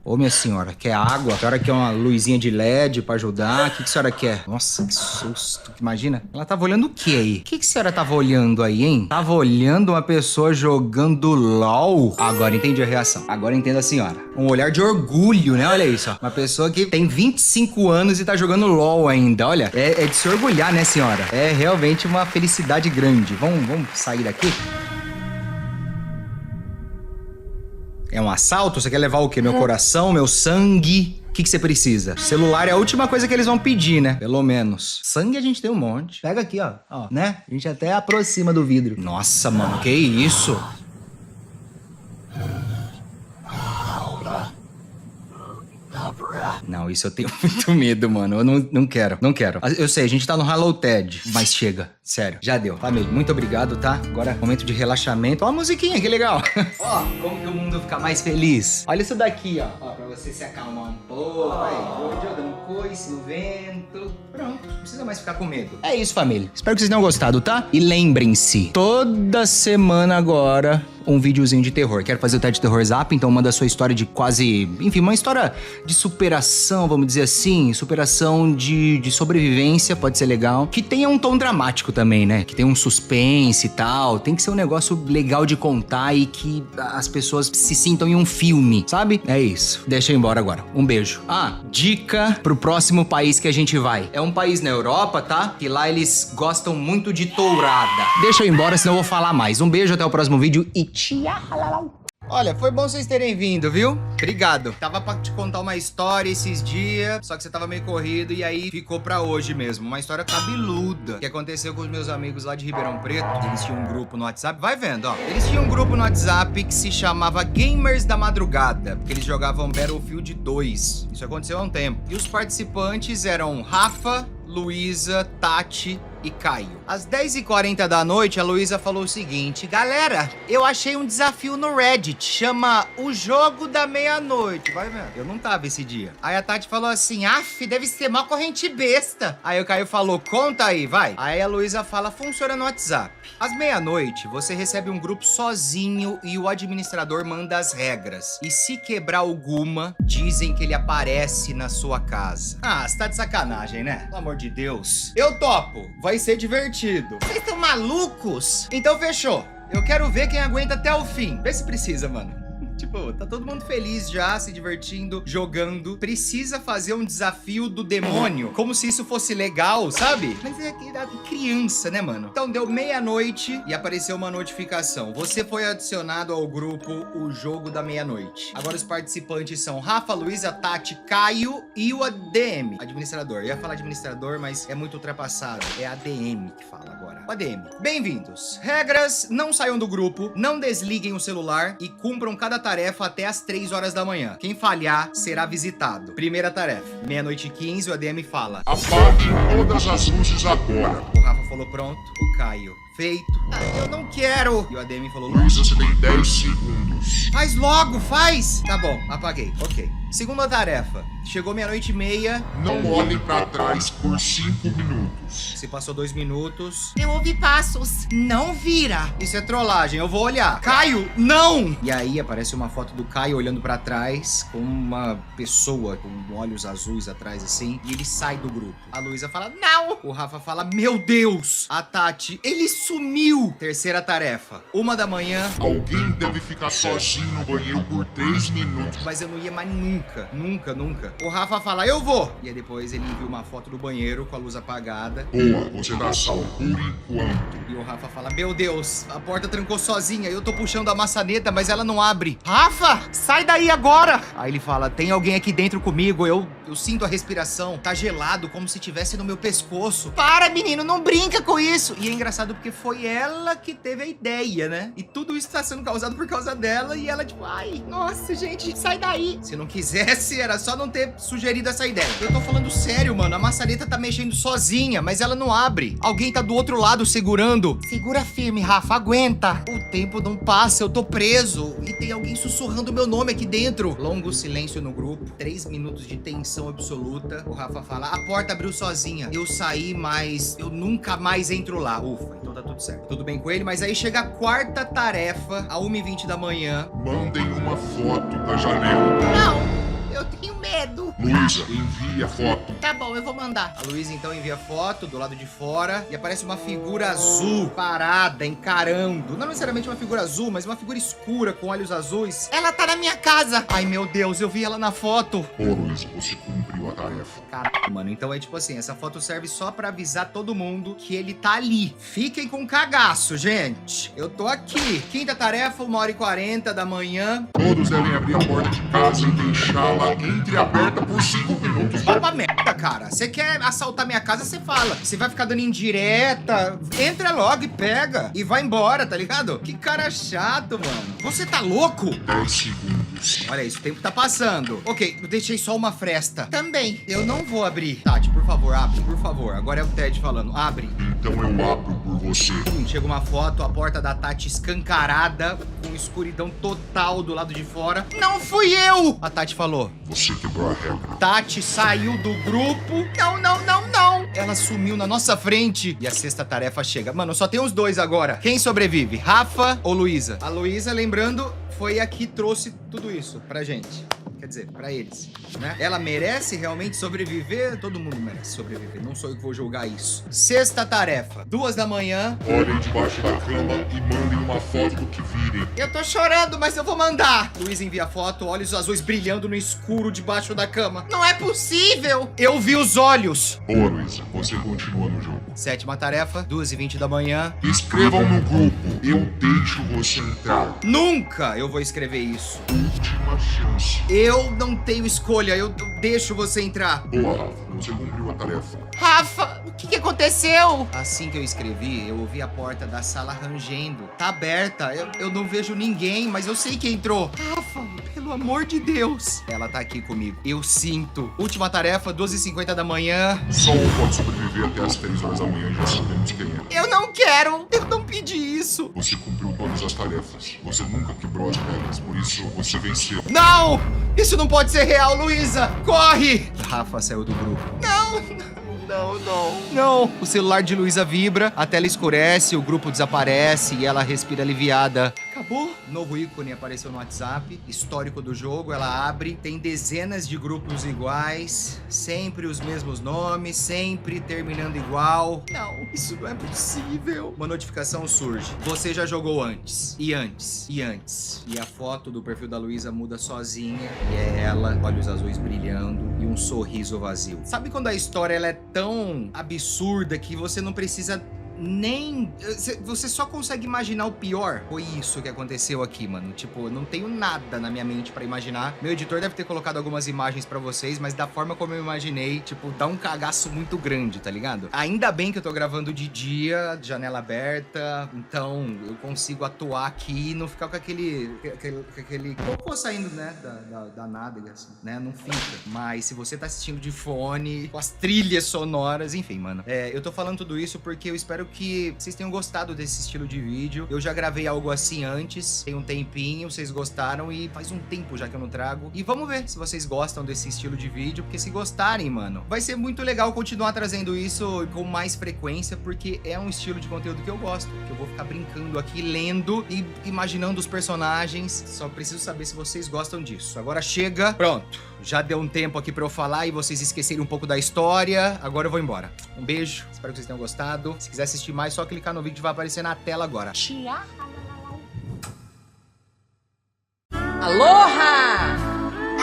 Ô, minha senhora, quer água? A senhora quer uma luzinha de LED pra ajudar? O que a senhora quer? Nossa, que susto. Imagina. Ela tava olhando o que aí? O que a senhora tava olhando aí, hein? Tava olhando uma pessoa jogando LOL? Agora entendi a reação. Agora entendo a senhora. Um olhar de orgulho, né? Olha isso, ó. Uma pessoa que tem 25 anos e tá jogando LOL ainda. Olha, é de se orgulhar, né, senhora? É realmente uma felicidade grande. Vamos sair daqui? É um assalto? Você quer levar o quê? Meu coração, meu sangue? O que você precisa? Celular é a última coisa que eles vão pedir, né? Pelo menos. Sangue a gente tem um monte. Pega aqui, ó. Né? A gente até aproxima do vidro. Nossa, mano, que isso? Não, isso eu tenho muito medo, mano. Eu não quero, não quero. Eu sei, a gente tá no Hello Ted, mas chega, sério. Já deu. Família, muito obrigado, tá? Agora, momento de relaxamento. Ó a musiquinha, que legal. Ó, como que o mundo fica mais feliz. Olha isso daqui, ó. Ó, pra você se acalmar um pouco. Aí, Jojo dando coice no vento. Pronto, não precisa mais ficar com medo. É isso, família. Espero que vocês tenham gostado, tá? E lembrem-se, toda semana agora, um videozinho de terror. Quero fazer o TED Terror Zap, então manda a sua história de quase... Enfim, uma história de superação, vamos dizer assim. Superação de sobrevivência, pode ser legal. Que tenha um tom dramático também, né? Que tenha um suspense e tal. Tem que ser um negócio legal de contar e que as pessoas se sintam em um filme, sabe? É isso. Deixa eu ir embora agora. Um beijo. Ah, dica pro próximo país que a gente vai. É um país na Europa, tá? Que lá eles gostam muito de tourada. Deixa eu ir embora, senão eu vou falar mais. Um beijo, até o próximo vídeo e tchau! Olha, foi bom vocês terem vindo, viu? Obrigado. Tava pra te contar uma história esses dias, só que você tava meio corrido e aí ficou pra hoje mesmo. Uma história cabeluda que aconteceu com os meus amigos lá de Ribeirão Preto. Eles tinham um grupo no WhatsApp. Vai vendo, ó. Eles tinham um grupo no WhatsApp que se chamava Gamers da Madrugada, porque eles jogavam Battlefield 2. Isso aconteceu há um tempo. E os participantes eram Rafa, Luísa, Tati e Caio. Às 10h40 da noite, a Luísa falou o seguinte: galera, eu achei um desafio no Reddit, chama O Jogo da Meia-Noite. Vai vendo. Eu não tava esse dia. Aí a Tati falou assim: af, deve ser mó corrente besta. Aí o Caio falou: conta aí, vai. Aí a Luísa fala: funciona no WhatsApp. Às meia-noite, você recebe um grupo sozinho e o administrador manda as regras. E se quebrar alguma, dizem que ele aparece na sua casa. Ah, você tá de sacanagem, né? Pelo amor de Deus. Eu topo. Vai ser divertido. Vocês estão malucos? Então fechou. Eu quero ver quem aguenta até o fim. Vê se precisa, mano. Tipo, tá todo mundo feliz já, se divertindo, jogando. Precisa fazer um desafio do demônio, como se isso fosse legal, sabe? Mas é criança, né, mano? Então deu meia-noite e apareceu uma notificação. Você foi adicionado ao grupo O Jogo da Meia-Noite. Agora os participantes são Rafa, Luísa, Tati, Caio e o ADM, administrador. Eu ia falar administrador, mas é muito ultrapassado. É ADM que fala agora. O ADM. Bem-vindos. Regras: não saiam do grupo, não desliguem o celular e cumpram cada tarefa até as 3 horas da manhã. Quem falhar será visitado. Primeira tarefa. 00:15, o ADM fala: apague todas as luzes agora. O Rafa falou pronto. O Caio: feito. Ah, eu não quero. E o ADM falou: Luísa, você tem 10 segundos. faz logo, faz. Tá bom, apaguei. Ok. Segunda tarefa. Chegou 00:30. Não olhe pra trás por 5 minutos. Se passou 2 minutos. Eu ouvi passos. Não vira. Isso é trollagem, eu vou olhar. Caio, não! E aí aparece uma foto do Caio olhando pra trás, com uma pessoa com olhos azuis atrás assim, e ele sai do grupo. A Luísa fala: não! O Rafa fala: meu Deus! A Tati: ele sumiu! Terceira tarefa. 1h. Alguém deve ficar sozinho no banheiro por 3 minutos. Mas eu não ia mais nunca. Nunca. O Rafa fala: eu vou! E aí depois ele envia uma foto do banheiro com a luz apagada. Boa, você tá salvo por enquanto. E o Rafa fala: meu Deus, a porta trancou sozinha. Eu tô puxando a maçaneta, mas ela não abre. Rafa, sai daí agora! Aí ele fala: tem alguém aqui dentro comigo. Eu sinto a respiração. Tá gelado, como se tivesse no meu pescoço. Para, menino, não brinca com isso. E é engraçado porque foi ela que teve a ideia, né? E tudo isso tá sendo causado por causa dela. E ela tipo: ai, nossa, gente, sai daí. Se não quisesse, era só não ter sugerido essa ideia. Eu tô falando sério, mano. A maçaneta tá mexendo sozinha, mas ela não abre. Alguém tá do outro lado segurando. Segura firme, Rafa, aguenta. O tempo não passa, eu tô preso. E tem alguém sussurrando meu nome aqui dentro. Longo silêncio no grupo. 3 minutos de tensão absoluta. O Rafa fala: a porta abriu sozinha. Eu saí, mas eu nunca mais entro lá. Ufa, então tá tudo certo. Tudo bem com ele, mas aí chega a quarta tarefa, a 1h20 da manhã. Mandem uma foto da janela. Não! Eu tenho medo. Luísa, envie a foto. Tá bom, eu vou mandar. A Luísa então envia foto do lado de fora e aparece uma figura azul parada, encarando. Não necessariamente uma figura azul, mas uma figura escura com olhos azuis. Ela tá na minha casa. Ai, meu Deus, eu vi ela na foto. Ô, Luísa, você cumpriu a tarefa. Caralho, mano. Então é tipo assim, essa foto serve só pra avisar todo mundo que ele tá ali. Fiquem com cagaço, gente. Eu tô aqui. Quinta tarefa, 1h40 da manhã. Todos devem abrir a porta de casa e deixá-la entreaberta por 5 minutos. Vai pra merda, cara. Você quer assaltar minha casa, você fala. Você vai ficar dando indireta. Entra logo e pega. E vai embora, tá ligado? Que cara chato, mano. Você tá louco? 10 segundos. isso. Olha isso, o tempo tá passando. Ok, eu deixei só uma fresta. Também. Eu não vou abrir. Tati, por favor, abre. Por favor. Agora é o Ted falando. Abre. Então eu abro por você. Chega uma foto, a porta da Tati escancarada, com escuridão total do lado de fora. Não fui eu! A Tati falou. Você quebrou a regra. Tati saiu do grupo. Não, não, não, não. Ela sumiu na nossa frente. E a sexta tarefa chega. Mano, só tem os dois agora. Quem sobrevive? Rafa ou Luísa? A Luísa, lembrando, foi a que trouxe tudo isso pra gente. Quer dizer, pra eles, né? Ela merece realmente sobreviver? Todo mundo merece sobreviver. Não sou eu que vou julgar isso. Sexta tarefa. 2 da manhã. Olhem debaixo da cama e mandem uma foto do que virem. Eu tô chorando, mas eu vou mandar. Luiz envia foto, olhos azuis brilhando no escuro debaixo da cama. Não é possível. Eu vi os olhos. Boa, Luísa. Você continua no jogo. Sétima tarefa. 2h20 da manhã. Escrevam no grupo. Eu deixo você entrar. Nunca eu vou escrever isso. Última chance. Eu não tenho escolha. Eu deixo você entrar. Boa, Rafa. Você cumpriu a tarefa. Rafa, o que aconteceu? Assim que eu escrevi, eu ouvi a porta da sala rangendo. Tá aberta, eu não vejo ninguém, mas eu sei que entrou. Rafa, pelo amor de Deus. Ela tá aqui comigo. Eu sinto. Última tarefa, 2h50 da manhã. Só um pode sobreviver até as 3 horas da manhã e já sabemos quem é. Eu não quero. Eu não pedi isso. Você cumpriu todas as tarefas. Você nunca quebrou as regras, por isso você venceu. Não! Isso não pode ser real, Luísa! Corre! Rafa saiu do grupo. Não! Não, não. Não. O celular de Luísa vibra, a tela escurece, o grupo desaparece e ela respira aliviada. Acabou. Novo ícone apareceu no WhatsApp, histórico do jogo, ela abre, tem dezenas de grupos iguais, sempre os mesmos nomes, sempre terminando igual. Não, isso não é possível. Uma notificação surge. Você já jogou antes, e antes, e antes. E a foto do perfil da Luísa muda sozinha, e é ela, olhos azuis brilhando e um sorriso vazio. Sabe quando a história ela é tão absurda que você não precisa nem... Você só consegue imaginar o pior? Foi isso que aconteceu aqui, mano. Tipo, eu não tenho nada na minha mente pra imaginar. Meu editor deve ter colocado algumas imagens pra vocês, mas da forma como eu imaginei, tipo, dá um cagaço muito grande, tá ligado? Ainda bem que eu tô gravando de dia, janela aberta, então eu consigo atuar aqui e não ficar com aquele cocô saindo, né, da nádega, assim, né? Não fica. Mas se você tá assistindo de fone, com as trilhas sonoras, enfim, mano. Eu tô falando tudo isso porque eu espero que vocês tenham gostado desse estilo de vídeo. Eu já gravei algo assim antes, tem um tempinho, vocês gostaram e faz um tempo já que eu não trago. E vamos ver se vocês gostam desse estilo de vídeo, porque se gostarem, mano, vai ser muito legal continuar trazendo isso com mais frequência, porque é um estilo de conteúdo que eu gosto, que eu vou ficar brincando aqui, lendo e imaginando os personagens. Só preciso saber se vocês gostam disso. Agora chega. Pronto. Já deu um tempo aqui pra eu falar e vocês esquecerem um pouco da história. Agora eu vou embora. Um beijo, espero que vocês tenham gostado. Se quiser assistir mais, só clicar no vídeo que vai aparecer na tela agora. Aloha!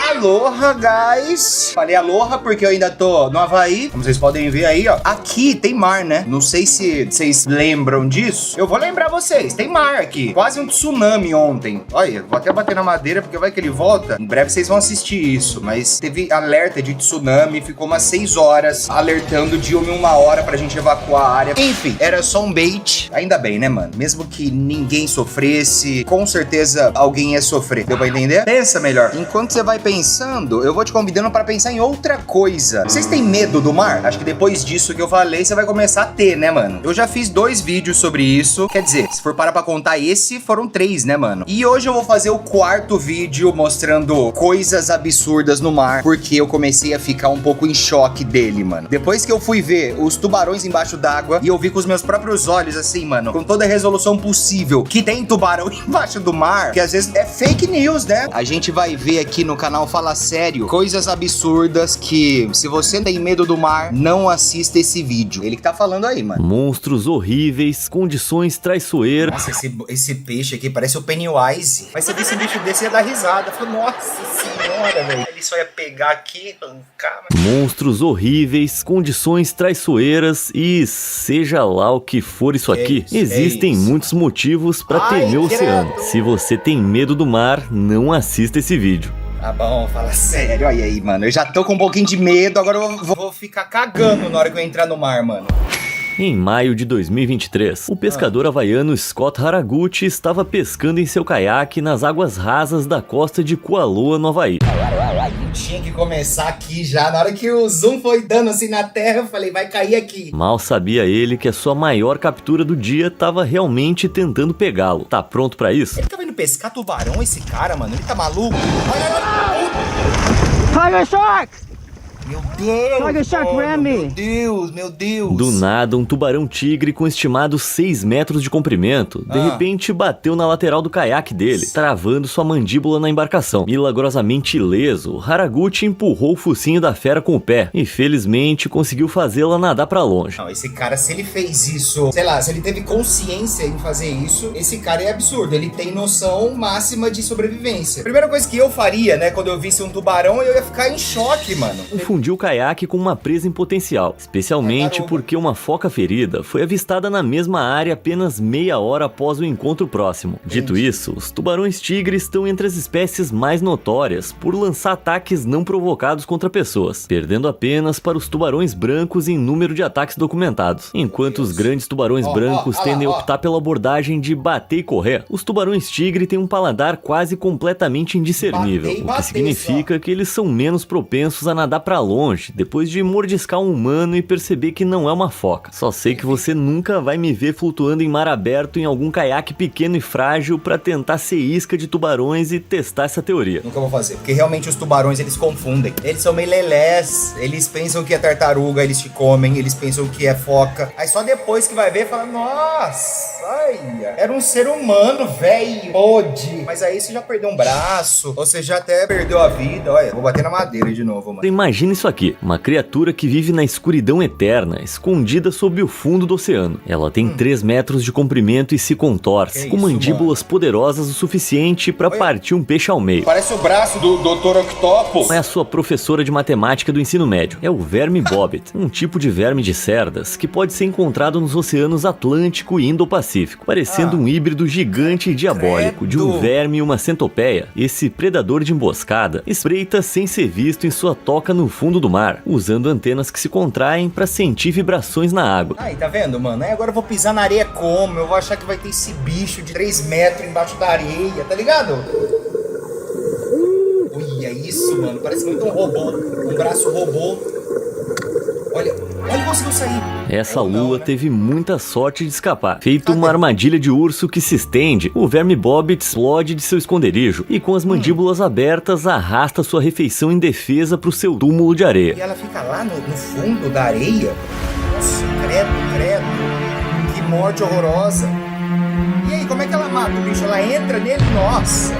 Aloha, guys! Falei aloha porque eu ainda tô no Havaí. Como vocês podem ver aí, ó. Aqui tem mar, né? Não sei se vocês lembram disso. Eu vou lembrar vocês. Tem mar aqui. Quase um tsunami ontem. Olha, vou até bater na madeira porque vai que ele volta. Em breve vocês vão assistir isso. Mas teve alerta de tsunami. Ficou umas 6 horas alertando de 1 hora pra gente evacuar a área. Enfim, era só um bait. Ainda bem, né, mano? Mesmo que ninguém sofresse, com certeza alguém ia sofrer. Deu pra entender? Pensa melhor. Enquanto você vai pensando, eu vou te convidando pra pensar em outra coisa. Vocês têm medo do mar? Acho que depois disso que eu falei, você vai começar a ter, né, mano? Eu já fiz 2 vídeos sobre isso. Quer dizer, se for parar pra contar esse, foram 3, né, mano? E hoje eu vou fazer o 4º vídeo mostrando coisas absurdas no mar, porque eu comecei a ficar um pouco em choque dele, mano. Depois que eu fui ver os tubarões embaixo d'água e eu vi com os meus próprios olhos, assim, mano, com toda a resolução possível, que tem tubarão embaixo do mar, que às vezes é fake news, né? A gente vai ver aqui no canal Fala Sério coisas absurdas que, se você tem medo do mar, não assista esse vídeo. Ele que tá falando aí, mano. Monstros horríveis, condições traiçoeiras. Nossa, esse peixe aqui parece o Pennywise. Mas se eu visse um bicho desse, ia dar risada. Eu falei, nossa senhora, velho. Ele só ia pegar aqui, arrancar. Monstros horríveis, condições traiçoeiras e seja lá o que for isso aqui. Existem muitos motivos pra temer o oceano. Se você tem medo do mar, não assista esse vídeo. Tá bom, fala sério. Olha aí, mano. Eu já tô com um pouquinho de medo, agora eu vou ficar cagando na hora que eu entrar no mar, mano. Em maio de 2023, o pescador havaiano Scott Haraguchi estava pescando em seu caiaque nas águas rasas da costa de Kualoa, no Havaí. Tinha que começar aqui já. Na hora que o zoom foi dando assim na terra, eu falei, vai cair aqui. Mal sabia ele que a sua maior captura do dia estava realmente tentando pegá-lo. Tá pronto pra isso? Ele tava indo pescar tubarão, esse cara, mano. Ele tá maluco? Olha. Tiger Shark! Meu Deus! Tiger Shark ran me! Meu Deus! Do nada, um tubarão-tigre com estimados 6 metros de comprimento, de repente bateu na lateral do caiaque dele, travando sua mandíbula na embarcação. Milagrosamente ileso, Haraguchi empurrou o focinho da fera com o pé e, felizmente, conseguiu fazê-la nadar pra longe. Não, esse cara, se ele fez isso, sei lá, se ele teve consciência em fazer isso, esse cara é absurdo. Ele tem noção máxima de sobrevivência. Primeira coisa que eu faria, né, quando eu visse um tubarão, eu ia ficar em choque, mano. Confundiu o caiaque com uma presa em potencial, especialmente porque uma foca ferida foi avistada na mesma área apenas meia hora após o encontro próximo. Dito isso, os tubarões-tigre estão entre as espécies mais notórias por lançar ataques não provocados contra pessoas, perdendo apenas para os tubarões brancos em número de ataques documentados. Enquanto os grandes tubarões brancos tendem a optar pela abordagem de bater e correr, os tubarões-tigre têm um paladar quase completamente indiscernível, o que significa que eles são menos propensos a nadar para longe, depois de mordiscar um humano e perceber que não é uma foca. Só sei que você nunca vai me ver flutuando em mar aberto em algum caiaque pequeno e frágil pra tentar ser isca de tubarões e testar essa teoria. Nunca vou fazer, porque realmente os tubarões, eles confundem. Eles são meio lelés, eles pensam que é tartaruga, eles te comem, eles pensam que é foca. Aí só depois que vai ver, fala, nossa, ai, era um ser humano, velho, pode. Mas aí você já perdeu um braço, ou você já até perdeu a vida. Olha, vou bater na madeira de novo, mano. Imagina isso aqui, uma criatura que vive na escuridão eterna, escondida sob o fundo do oceano. Ela tem 3 metros de comprimento e se contorce, com mandíbulas poderosas o suficiente para partir um peixe ao meio. Parece o braço do Dr. Octopus. É a sua professora de matemática do ensino médio. É o verme bobbit, um tipo de verme de cerdas que pode ser encontrado nos oceanos Atlântico e Indo-Pacífico, parecendo um híbrido gigante e diabólico de um verme e uma centopeia. Esse predador de emboscada espreita sem ser visto em sua toca no fundo do mar, usando antenas que se contraem para sentir vibrações na água. Aí, tá vendo, mano? Aí agora eu vou pisar na areia como? Eu vou achar que vai ter esse bicho de 3 metros embaixo da areia, tá ligado? Olha isso, mano. Parece muito um robô. Um braço robô. Olha, conseguiu sair. Essa lula teve muita sorte de escapar. Feito uma armadilha de urso que se estende, o verme bobbit explode de seu esconderijo e com as mandíbulas abertas arrasta sua refeição indefesa pro seu túmulo de areia. E ela fica lá no fundo da areia? Nossa, credo. Que morte horrorosa. E aí, como é que ela mata o bicho? Ela entra nele? Nossa.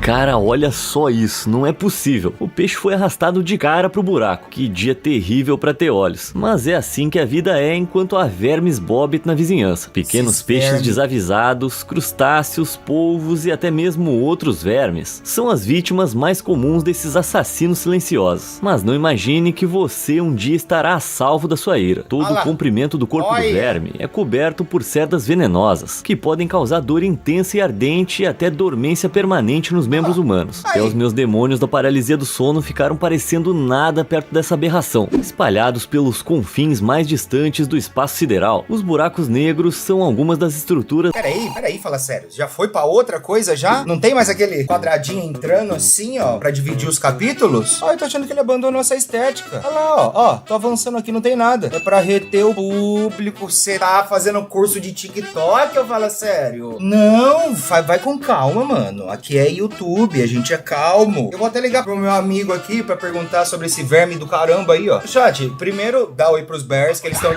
Cara, olha só isso, não é possível. O peixe foi arrastado de cara pro buraco. Que dia terrível pra ter olhos. Mas é assim que a vida é enquanto há vermes bobbit na vizinhança. Pequenos peixes desavisados, crustáceos, polvos e até mesmo outros vermes são as vítimas mais comuns desses assassinos silenciosos. Mas não imagine que você um dia estará a salvo da sua ira. Todo o comprimento do corpo do verme é coberto por cerdas venenosas, que podem causar dor intensa e ardente e até dormência permanente nos membros humanos. Até os meus demônios da paralisia do sono ficaram parecendo nada perto dessa aberração. Espalhados pelos confins mais distantes do espaço sideral, os buracos negros são algumas das estruturas... Peraí, fala sério. Já foi pra outra coisa já? Não tem mais aquele quadradinho entrando assim, ó, pra dividir os capítulos? Ó, eu tô achando que ele abandonou essa estética. Olha lá, ó, tô avançando aqui, não tem nada. É pra reter o público. Você tá fazendo curso de TikTok, eu falo sério? Não, vai com calma, mano. Aqui é YouTube, a gente é calmo. Eu vou até ligar pro meu amigo aqui pra perguntar sobre esse verme do caramba aí, ó. Chat, primeiro dá oi pros bears que eles estão...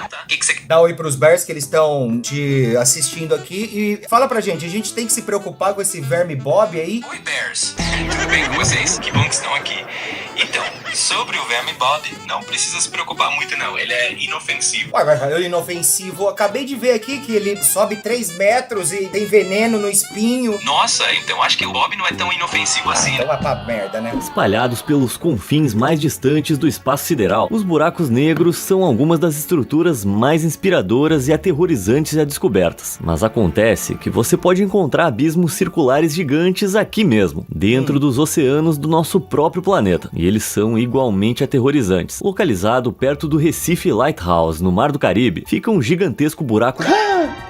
Dá oi pros bears que eles estão te assistindo aqui e fala pra gente, a gente tem que se preocupar com esse verme Bob aí? Oi, bears. Tudo bem com vocês? Que bom que estão aqui. Então, sobre o verme Bob, não precisa se preocupar muito não, ele é inofensivo. Ué, ele é inofensivo. Acabei de ver aqui que ele sobe 3 metros e tem veneno no espinho. Nossa, então acho que o Bob não é tão inofensivo assim. Então vai pra merda, né? Espalhados pelos confins mais distantes do espaço sideral, os buracos negros são algumas das estruturas mais inspiradoras e aterrorizantes já descobertas. Mas acontece que você pode encontrar abismos circulares gigantes aqui mesmo, dentro dos oceanos do nosso próprio planeta. e eles são igualmente aterrorizantes. Localizado perto do Recife Lighthouse, no Mar do Caribe, fica um gigantesco buraco...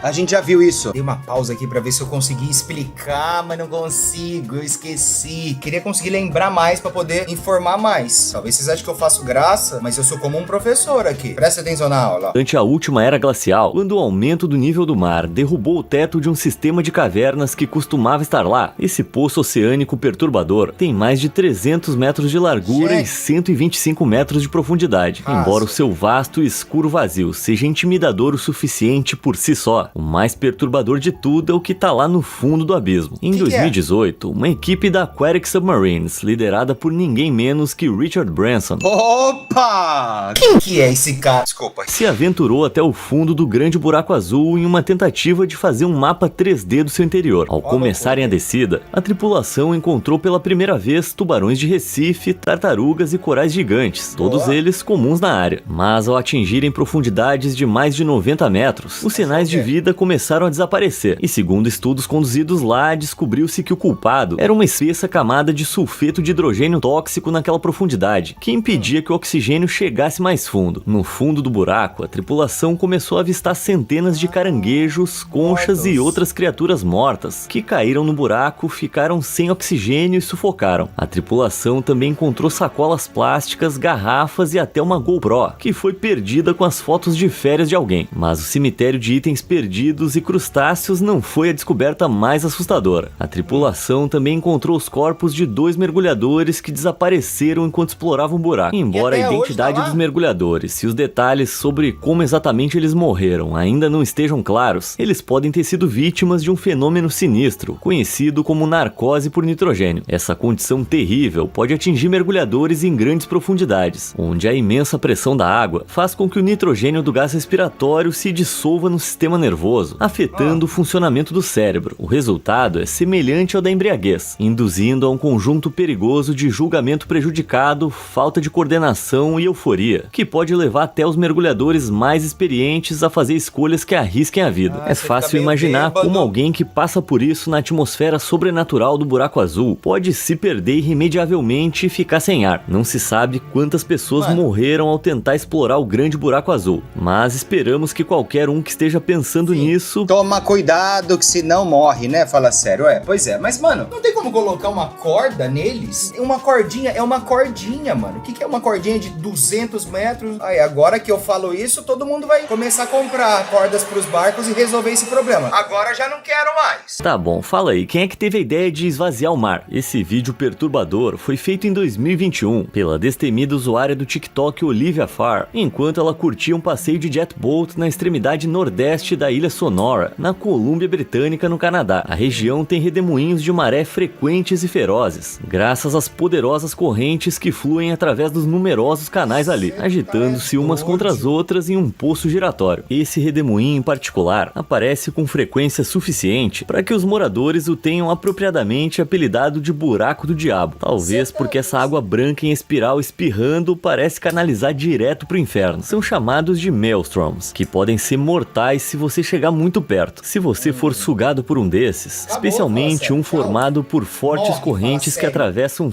A gente já viu isso. Dei uma pausa aqui pra ver se eu consegui explicar, mas não consigo, eu esqueci. Queria conseguir lembrar mais pra poder informar mais. Talvez vocês achem que eu faço graça, mas eu sou como um professor aqui. Presta atenção na aula. Durante a última era glacial, quando o aumento do nível do mar derrubou o teto de um sistema de cavernas que costumava estar lá, esse poço oceânico perturbador tem mais de 300 metros de largura e 125 metros de profundidade. Embora o seu vasto e escuro vazio seja intimidador o suficiente por si só, o mais perturbador de tudo é o que tá lá no fundo do abismo. Em 2018, uma equipe da Aquatic Submarines, liderada por ninguém menos que Richard Branson, Opa! Quem que é esse cara? Desculpa. se aventurou até o fundo do grande buraco azul em uma tentativa de fazer um mapa 3D do seu interior. Ao começarem a descida, a tripulação encontrou pela primeira vez tubarões de Recife, tartarugas e corais gigantes, todos eles comuns na área. Mas ao atingirem profundidades de mais de 90 metros, os sinais de vida começaram a desaparecer, e segundo estudos conduzidos lá, descobriu-se que o culpado era uma espessa camada de sulfeto de hidrogênio tóxico naquela profundidade, que impedia que o oxigênio chegasse mais fundo. No fundo do buraco, a tripulação começou a avistar centenas de caranguejos, conchas e outras criaturas mortas, que caíram no buraco, ficaram sem oxigênio e sufocaram. A tripulação também encontrou sacolas plásticas, garrafas e até uma GoPro, que foi perdida com as fotos de férias de alguém. Mas o cemitério de itens perdidos e crustáceos não foi a descoberta mais assustadora. A tripulação também encontrou os corpos de 2 mergulhadores que desapareceram enquanto exploravam o buraco. Embora a identidade dos mergulhadores e os detalhes sobre como exatamente eles morreram ainda não estejam claros, eles podem ter sido vítimas de um fenômeno sinistro, conhecido como narcose por nitrogênio. Essa condição terrível pode atingir mergulhadores em grandes profundidades, onde a imensa pressão da água faz com que o nitrogênio do gás respiratório se dissolva no sistema nervoso, afetando o funcionamento do cérebro. O resultado é semelhante ao da embriaguez, induzindo a um conjunto perigoso de julgamento prejudicado, falta de coordenação e euforia, que pode levar até os mergulhadores mais experientes a fazer escolhas que arrisquem a vida. É fácil imaginar como alguém que passa por isso na atmosfera sobrenatural do buraco azul pode se perder irremediavelmente e ficar sem ar. Não se sabe quantas pessoas morreram ao tentar explorar o grande buraco azul, mas esperamos que qualquer um que esteja pensando nisso... Toma cuidado que senão morre, né? Fala sério, pois é. Mas, mano, não tem como colocar uma corda neles? Uma cordinha, é uma cordinha, mano. O que é uma cordinha de 200 metros? Aí, agora que eu falo isso, todo mundo vai começar a comprar cordas pros barcos e resolver esse problema. Agora já não quero mais. Tá bom, fala aí, quem é que teve a ideia de esvaziar o mar? Esse vídeo perturbador foi feito em 2021 pela destemida usuária do TikTok Olivia Farr, enquanto ela curtia um passeio de jet boat na extremidade nordeste da ilha Sonora, na Colômbia Britânica, no Canadá. A região tem redemoinhos de maré frequentes e ferozes, graças às poderosas correntes que fluem através dos numerosos canais ali, agitando-se umas contra as outras em um poço giratório. Esse redemoinho em particular aparece com frequência suficiente para que os moradores o tenham apropriadamente apelidado de buraco do diabo, talvez porque essa água branca em espiral espirrando parece canalizar direto pro inferno. São chamados de maelstroms, que podem ser mortais se você chegar muito perto. Se você for sugado por um desses, especialmente um formado por fortes correntes que atravessam...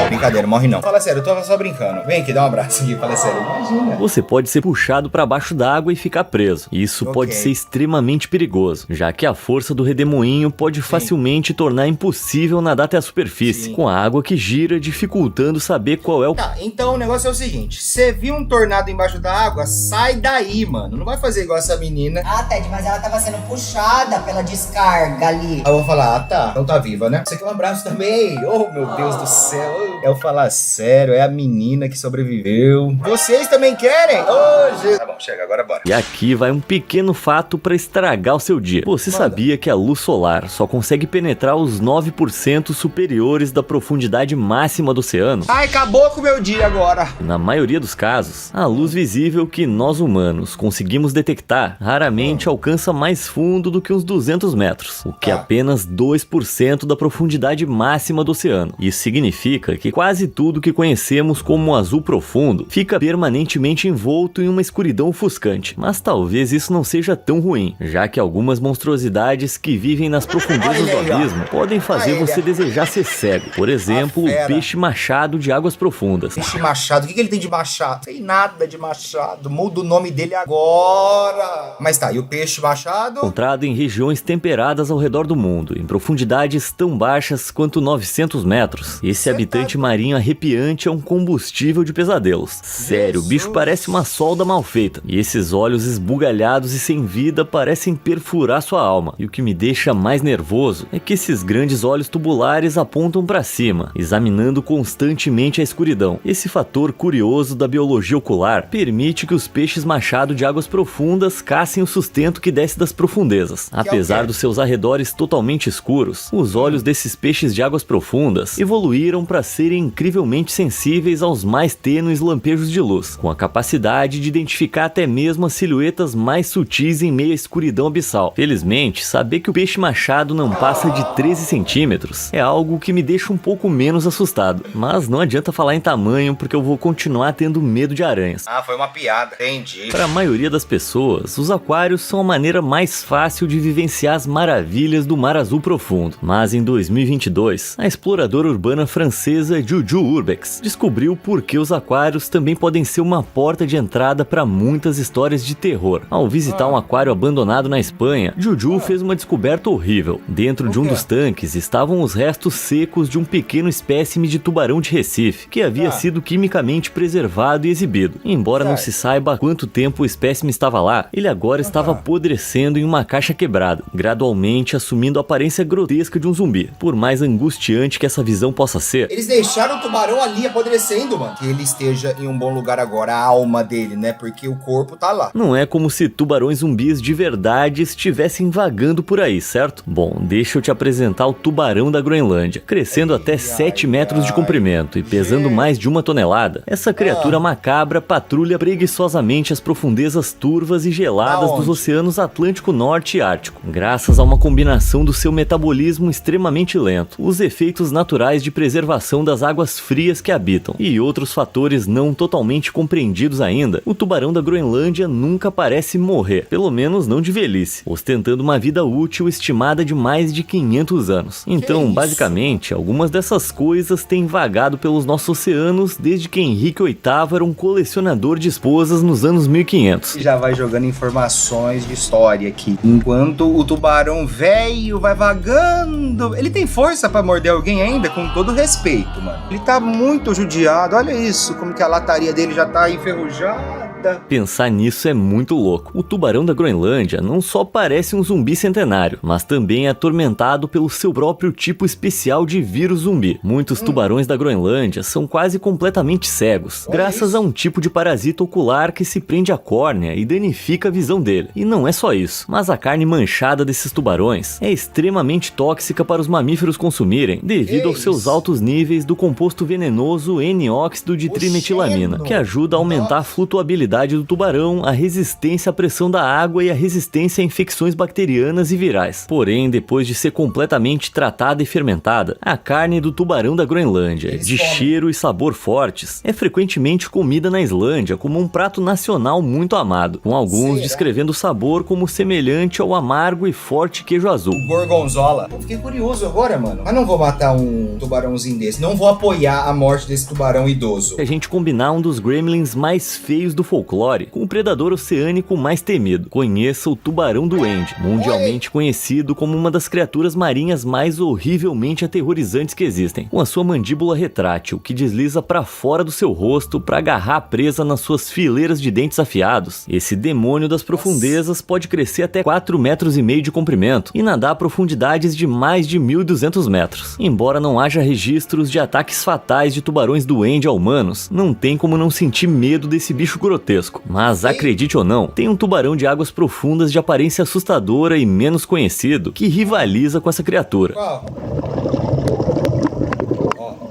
Brincadeira, morre não. Fala sério, eu tô só brincando. Vem aqui, dá um abraço aqui, fala sério. Imagina. Você pode ser puxado para baixo d'água e ficar preso. Isso pode ser extremamente perigoso, já que a força do redemoinho pode facilmente tornar impossível nadar até a superfície, com a água que gira, dificultando saber qual é o... Tá, então o negócio é o seguinte, você viu um tornado embaixo da água, sai daí, mano. Não vai fazer igual essa menina. Ah, Ted, mas ela tava sendo puxada pela descarga ali. Aí eu vou falar, tá, então tá viva, né? Você quer um abraço também? Oh, meu Deus do céu. Eu falar sério, é a menina que sobreviveu. Vocês também querem? Oh, Jesus. Tá bom, chega, agora bora. E aqui vai um pequeno fato pra estragar o seu dia. Você sabia que a luz solar só consegue penetrar os 9% superiores da profundidade máxima do oceano? Ai, acabou com o meu dia agora. Na maioria dos casos, a luz visível que nós humanos conseguimos detectar raramente alcança alcança mais fundo do que uns 200 metros, o que é apenas 2% da profundidade máxima do oceano. Isso significa que quase tudo que conhecemos como azul profundo fica permanentemente envolto em uma escuridão ofuscante. Mas talvez isso não seja tão ruim, já que algumas monstruosidades que vivem nas profundezas do abismo podem fazer você desejar ser cego. Por exemplo, o peixe machado de águas profundas. Peixe machado, o que ele tem de machado? Tem nada de machado, muda o nome dele agora. Mas tá, e o peixe machado? Encontrado em regiões temperadas ao redor do mundo, em profundidades tão baixas quanto 900 metros. Esse habitante marinho arrepiante é um combustível de pesadelos. Sério, o bicho parece uma solda mal feita. E esses olhos esbugalhados e sem vida parecem perfurar sua alma. E o que me deixa mais nervoso é que esses grandes olhos tubulares apontam para cima, examinando constantemente a escuridão. Esse fator curioso da biologia ocular permite que os peixes machado de águas profundas caçem o sustento que desce das profundezas. Apesar dos seus arredores totalmente escuros, os olhos desses peixes de águas profundas evoluíram para serem incrivelmente sensíveis aos mais tênues lampejos de luz, com a capacidade de identificar até mesmo as silhuetas mais sutis em meio à escuridão abissal. Felizmente, saber que o peixe machado não passa de 13 centímetros é algo que me deixa um pouco menos assustado, mas não adianta falar em tamanho porque eu vou continuar tendo medo de aranhas. Ah, foi uma piada, entendi. Para a maioria das pessoas, os aquários são a maneira mais fácil de vivenciar as maravilhas do mar azul profundo. Mas em 2022, a exploradora urbana francesa Juju Urbex descobriu por que os aquários também podem ser uma porta de entrada para muitas histórias de terror. Ao visitar um aquário abandonado na Espanha, Juju fez uma descoberta horrível. Dentro de um dos tanques estavam os restos secos de um pequeno espécime de tubarão de Recife, que havia sido quimicamente preservado e exibido. Embora não se saiba há quanto tempo o espécime estava lá, ele agora estava apodrecendo em uma caixa quebrada, gradualmente assumindo a aparência grotesca de um zumbi. Por mais angustiante que essa visão possa ser, eles deixaram o tubarão ali apodrecendo, mano. Que ele esteja em um bom lugar agora, a alma dele, né? Porque o corpo tá lá. Não é como se tubarões zumbis de verdade estivessem vagando por aí, certo? Bom, deixa eu te apresentar o tubarão da Groenlândia. Crescendo até 7 metros de comprimento e pesando mais de 1 tonelada, essa criatura macabra patrulha preguiçosamente as profundezas turvas e geladas dos oceanos Atlântico Norte e Ártico. Graças a uma combinação do seu metabolismo extremamente lento, os efeitos naturais de preservação das águas frias que habitam e outros fatores não totalmente compreendidos ainda, o tubarão da Groenlândia nunca parece morrer, pelo menos não de velhice, ostentando uma vida útil estimada de mais de 500 anos. Então, basicamente, algumas dessas coisas têm vagado pelos nossos oceanos desde que Henrique VIII era um colecionador de esposas nos anos 1500. Já vai jogando informações de história aqui. Enquanto o tubarão velho vai vagando, ele tem força pra morder alguém ainda, com todo respeito, mano. Ele tá muito judiado, olha isso, como que a lataria dele já tá enferrujada. Pensar nisso é muito louco. O tubarão da Groenlândia não só parece um zumbi centenário, mas também é atormentado pelo seu próprio tipo especial de vírus zumbi. Muitos tubarões da Groenlândia são quase completamente cegos, graças a um tipo de parasita ocular que se prende à córnea e danifica a visão dele. E não é só isso, mas a carne manchada desses tubarões é extremamente tóxica para os mamíferos consumirem, devido aos seus altos níveis do composto venenoso N-óxido de trimetilamina, que ajuda a aumentar a flutuabilidade do tubarão, a resistência à pressão da água e a resistência a infecções bacterianas e virais. Porém, depois de ser completamente tratada e fermentada, a carne do tubarão da Groenlândia, de cheiro e sabor fortes, é frequentemente comida na Islândia como um prato nacional muito amado, com alguns descrevendo o sabor como semelhante ao amargo e forte queijo azul. Gorgonzola. Eu fiquei curioso agora, mano. Mas não vou matar um tubarãozinho desse. Não vou apoiar a morte desse tubarão idoso. Se a gente combinar um dos gremlins mais feios do folclore com o predador oceânico mais temido, conheça o tubarão duende, mundialmente conhecido como uma das criaturas marinhas mais horrivelmente aterrorizantes que existem, com a sua mandíbula retrátil que desliza para fora do seu rosto para agarrar a presa nas suas fileiras de dentes afiados. Esse demônio das profundezas pode crescer até 4,5 metros de comprimento e nadar a profundidades de mais de 1.200 metros. Embora não haja registros de ataques fatais de tubarões duende a humanos, não tem como não sentir medo desse bicho grotesco. Mas acredite ou não, tem um tubarão de águas profundas de aparência assustadora e menos conhecido que rivaliza com essa criatura.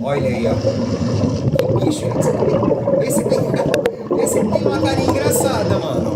Olha aí, ó. Bicho, esse tem uma carinha engraçada, mano.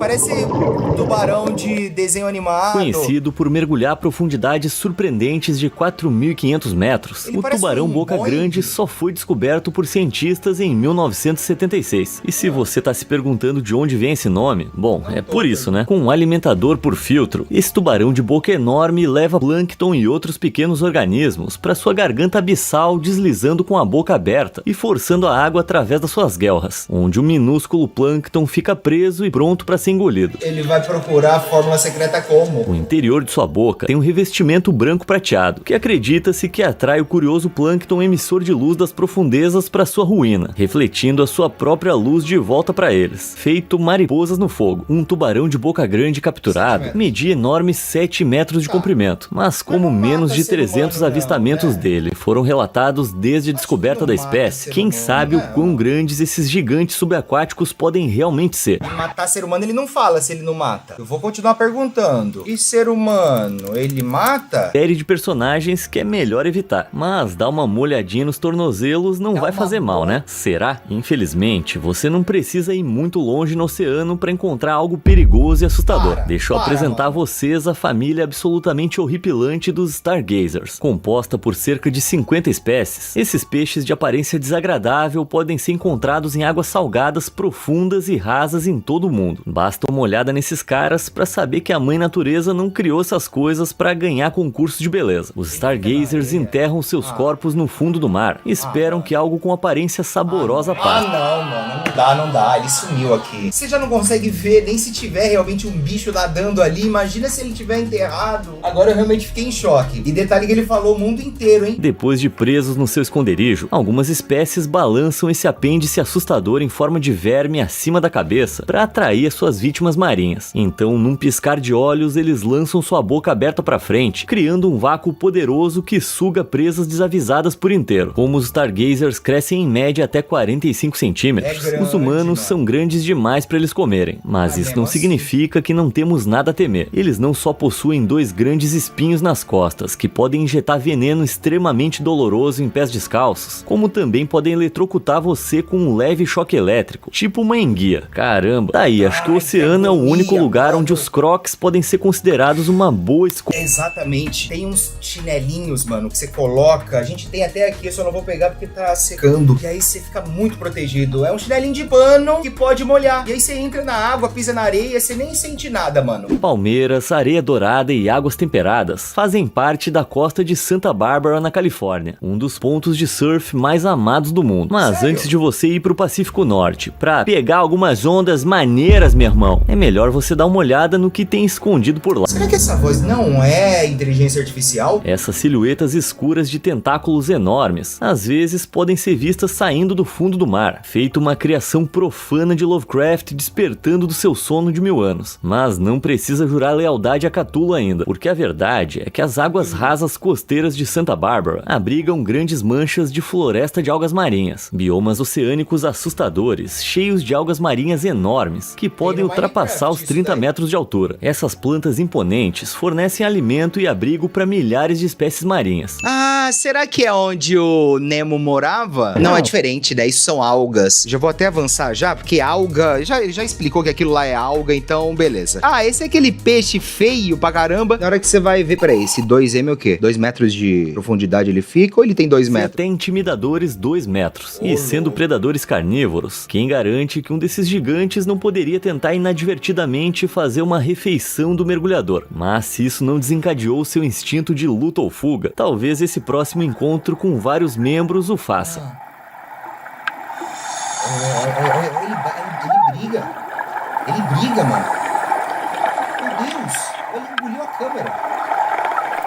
parece um tubarão de desenho animado. Conhecido por mergulhar profundidades surpreendentes de 4.500 metros, Ele o parece tubarão um boca Boeing. grande só foi descoberto por cientistas em 1976. E se você tá se perguntando de onde vem esse nome, bom, é por isso, né? Com um alimentador por filtro, esse tubarão de boca enorme leva plâncton e outros pequenos organismos para sua garganta abissal, deslizando com a boca aberta e forçando a água através das suas guelras, onde o minúsculo plâncton fica preso e pronto para ser engolido. Ele vai procurar a fórmula secreta como? O interior de sua boca tem um revestimento branco prateado, que acredita-se que atrai o curioso plâncton emissor de luz das profundezas para sua ruína, refletindo a sua própria luz de volta para eles. Feito mariposas no fogo, um tubarão de boca grande capturado media enormes 7 metros de comprimento, mas como menos de 300 avistamentos dele foram relatados desde a descoberta da espécie, quem sabe o quão grandes esses gigantes subaquáticos podem realmente ser. Matar ser humano ele não fala se ele não mata. Eu vou continuar perguntando. E ser humano, ele mata? Série de personagens que é melhor evitar, mas dar uma molhadinha nos tornozelos não vai fazer mal, né? Será? Infelizmente, você não precisa ir muito longe no oceano para encontrar algo perigoso e assustador. Deixa eu apresentar a vocês a família absolutamente horripilante dos Stargazers, composta por cerca de 50 espécies. Esses peixes de aparência desagradável podem ser encontrados em águas salgadas profundas e rasas em todo o mundo. Basta uma olhada nesses caras para saber que a mãe natureza não criou essas coisas para ganhar concurso de beleza. Os Stargazers enterram seus corpos no fundo do mar e esperam que algo com aparência saborosa passe. Não, mano, não dá, ele sumiu aqui. Você já não consegue ver nem se tiver realmente um bicho nadando ali, imagina se ele tiver enterrado. Agora eu realmente fiquei em choque. E detalhe que ele falou o mundo inteiro, hein? Depois de presos no seu esconderijo, algumas espécies balançam esse apêndice assustador em forma de verme acima da cabeça para atrair as suas vítimas marinhas. Então, num piscar de olhos, eles lançam sua boca aberta para frente, criando um vácuo poderoso que suga presas desavisadas por inteiro. Como os Stargazers crescem em média até 45 centímetros, os humanos são grandes demais para eles comerem. Mas isso não significa que não temos nada a temer. Eles não só possuem 2 grandes espinhos nas costas, que podem injetar veneno extremamente doloroso em pés descalços, como também podem eletrocutar você com um leve choque elétrico, tipo uma enguia. Caramba, daí acho que o oceano é o único lugar onde os crocs podem ser considerados uma boa escolha. Exatamente. Tem uns chinelinhos, mano, que você coloca. A gente tem até aqui, eu só não vou pegar porque tá secando. E aí você fica muito protegido. É um chinelinho de pano que pode molhar. E aí você entra na água, pisa na areia, você nem sente nada, mano. Palmeiras, areia dourada e águas temperadas fazem parte da costa de Santa Bárbara, na Califórnia, um dos pontos de surf mais amados do mundo. Mas Sério? antes de você ir pro Pacífico Norte pra pegar algumas ondas maneiras, meu irmão, é melhor você dar uma olhada no que tem escondido por lá. Será que essa voz não é inteligência artificial? Essas silhuetas escuras de tentáculos enormes, às vezes podem ser vistas saindo do fundo do mar, feito uma criação profana de Lovecraft despertando do seu sono de 1000 anos. Mas não precisa jurar lealdade a Cthulhu ainda, porque a verdade é que as águas rasas costeiras de Santa Bárbara abrigam grandes manchas de floresta de algas marinhas, biomas oceânicos assustadores, cheios de algas marinhas enormes, que podem ultrapassar os 30 metros de altura. Essas plantas imponentes fornecem alimento e abrigo para milhares de espécies marinhas. Ah, será que é onde o Nemo morava? Não, é diferente, né? Isso são algas. Já vou até avançar já, porque alga... Já explicou que aquilo lá é alga, então beleza. Ah, esse é aquele peixe feio pra caramba. Na hora que você vai ver, peraí, esse 2M é o quê? 2 metros de profundidade ele fica ou ele tem 2 metros? Até intimidadores 2 metros. E sendo predadores carnívoros, quem garante que um desses gigantes não poderia tentar inadvertidamente fazer uma refeição do mergulhador? Mas se isso não desencadeou seu instinto de luta ou fuga, talvez esse próximo encontro com vários membros o faça. Ele briga. Ele briga, mano. Meu Deus. Ele engoliu a câmera.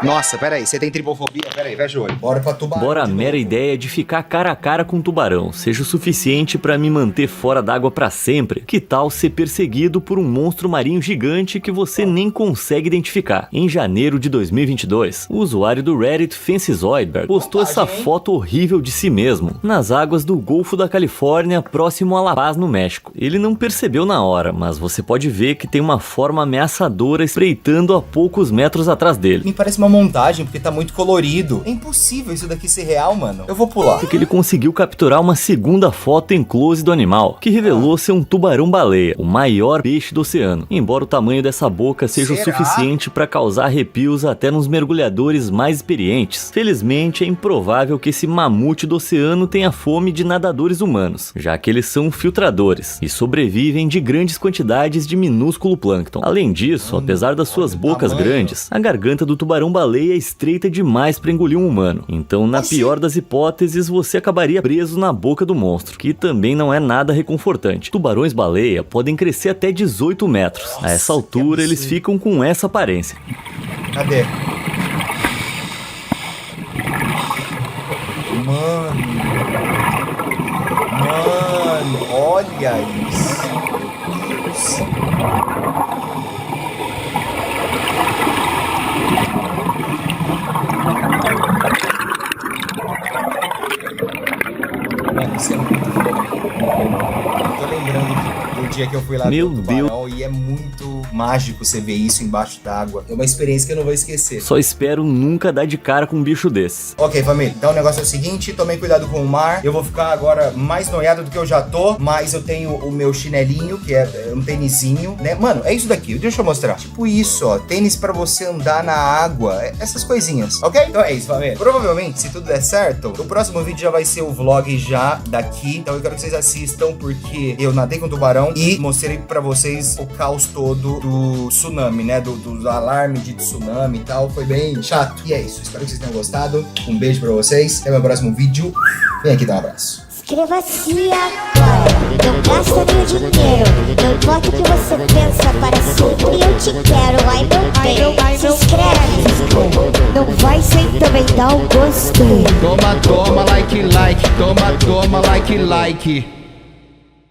Nossa, peraí, você tem tripofobia? Peraí, fecha o olho. Bora pra tubarão. Bora a mera ideia de ficar cara a cara com um tubarão seja o suficiente pra me manter fora d'água pra sempre. Que tal ser perseguido por um monstro marinho gigante que você nem consegue identificar? Em janeiro de 2022, o usuário do Reddit Fancy Zoidberg postou essa foto horrível de si mesmo nas águas do Golfo da Califórnia, próximo a La Paz, no México. Ele não percebeu na hora, mas você pode ver que tem uma forma ameaçadora espreitando a poucos metros atrás dele. Me parece uma montagem porque tá muito colorido. É impossível isso daqui ser real, mano. Eu vou pular. Porque ele conseguiu capturar uma segunda foto em close do animal, que revelou ser um tubarão-baleia, o maior peixe do oceano. Embora o tamanho dessa boca seja o suficiente para causar arrepios até nos mergulhadores mais experientes, felizmente é improvável que esse mamute do oceano tenha fome de nadadores humanos, já que eles são filtradores e sobrevivem de grandes quantidades de minúsculo plâncton. Além disso, apesar das suas bocas grandes, a garganta do tubarão-baleia é estreita demais para engolir um humano. Então, na pior das hipóteses, você acabaria preso na boca do monstro, que também não é nada reconfortante. Tubarões-baleia podem crescer até 18 metros. A essa altura, eles ficam com essa aparência. Cadê? Mano, olha isso. Meu Deus. Mano, isso é muito foda. Eu tô lembrando do dia que eu fui lá Meu no tubarão e é muito mágico você ver isso embaixo d'água. É uma experiência que eu não vou esquecer. Só espero nunca dar de cara com um bicho desses. Ok, família. Então o negócio é o seguinte, tomem cuidado com o mar. Eu vou ficar agora mais noiado do que eu já tô, mas eu tenho o meu chinelinho, que é um tênisinho, né? Mano, é isso daqui. Deixa eu mostrar. Tipo isso, ó. Tênis pra você andar na água. Essas coisinhas, ok? Então é isso, família. Provavelmente, se tudo der certo, o próximo vídeo já vai ser o vlog já daqui. Então eu quero que vocês assistam, porque eu nadei com o tubarão e mostrei pra vocês o caos todo do tsunami, né? Do alarme de tsunami e tal. Foi bem chato. E é isso. Espero que vocês tenham gostado. Um beijo pra vocês. Até o meu próximo vídeo. Vem aqui dar um abraço. Inscreva-se agora, não gasta meu dinheiro. Não importa o que você pensa, para sempre eu te quero. Ai meu bem, se inscreve. Não vai sem também dar um gostei. Toma, toma, like, toma, toma, like.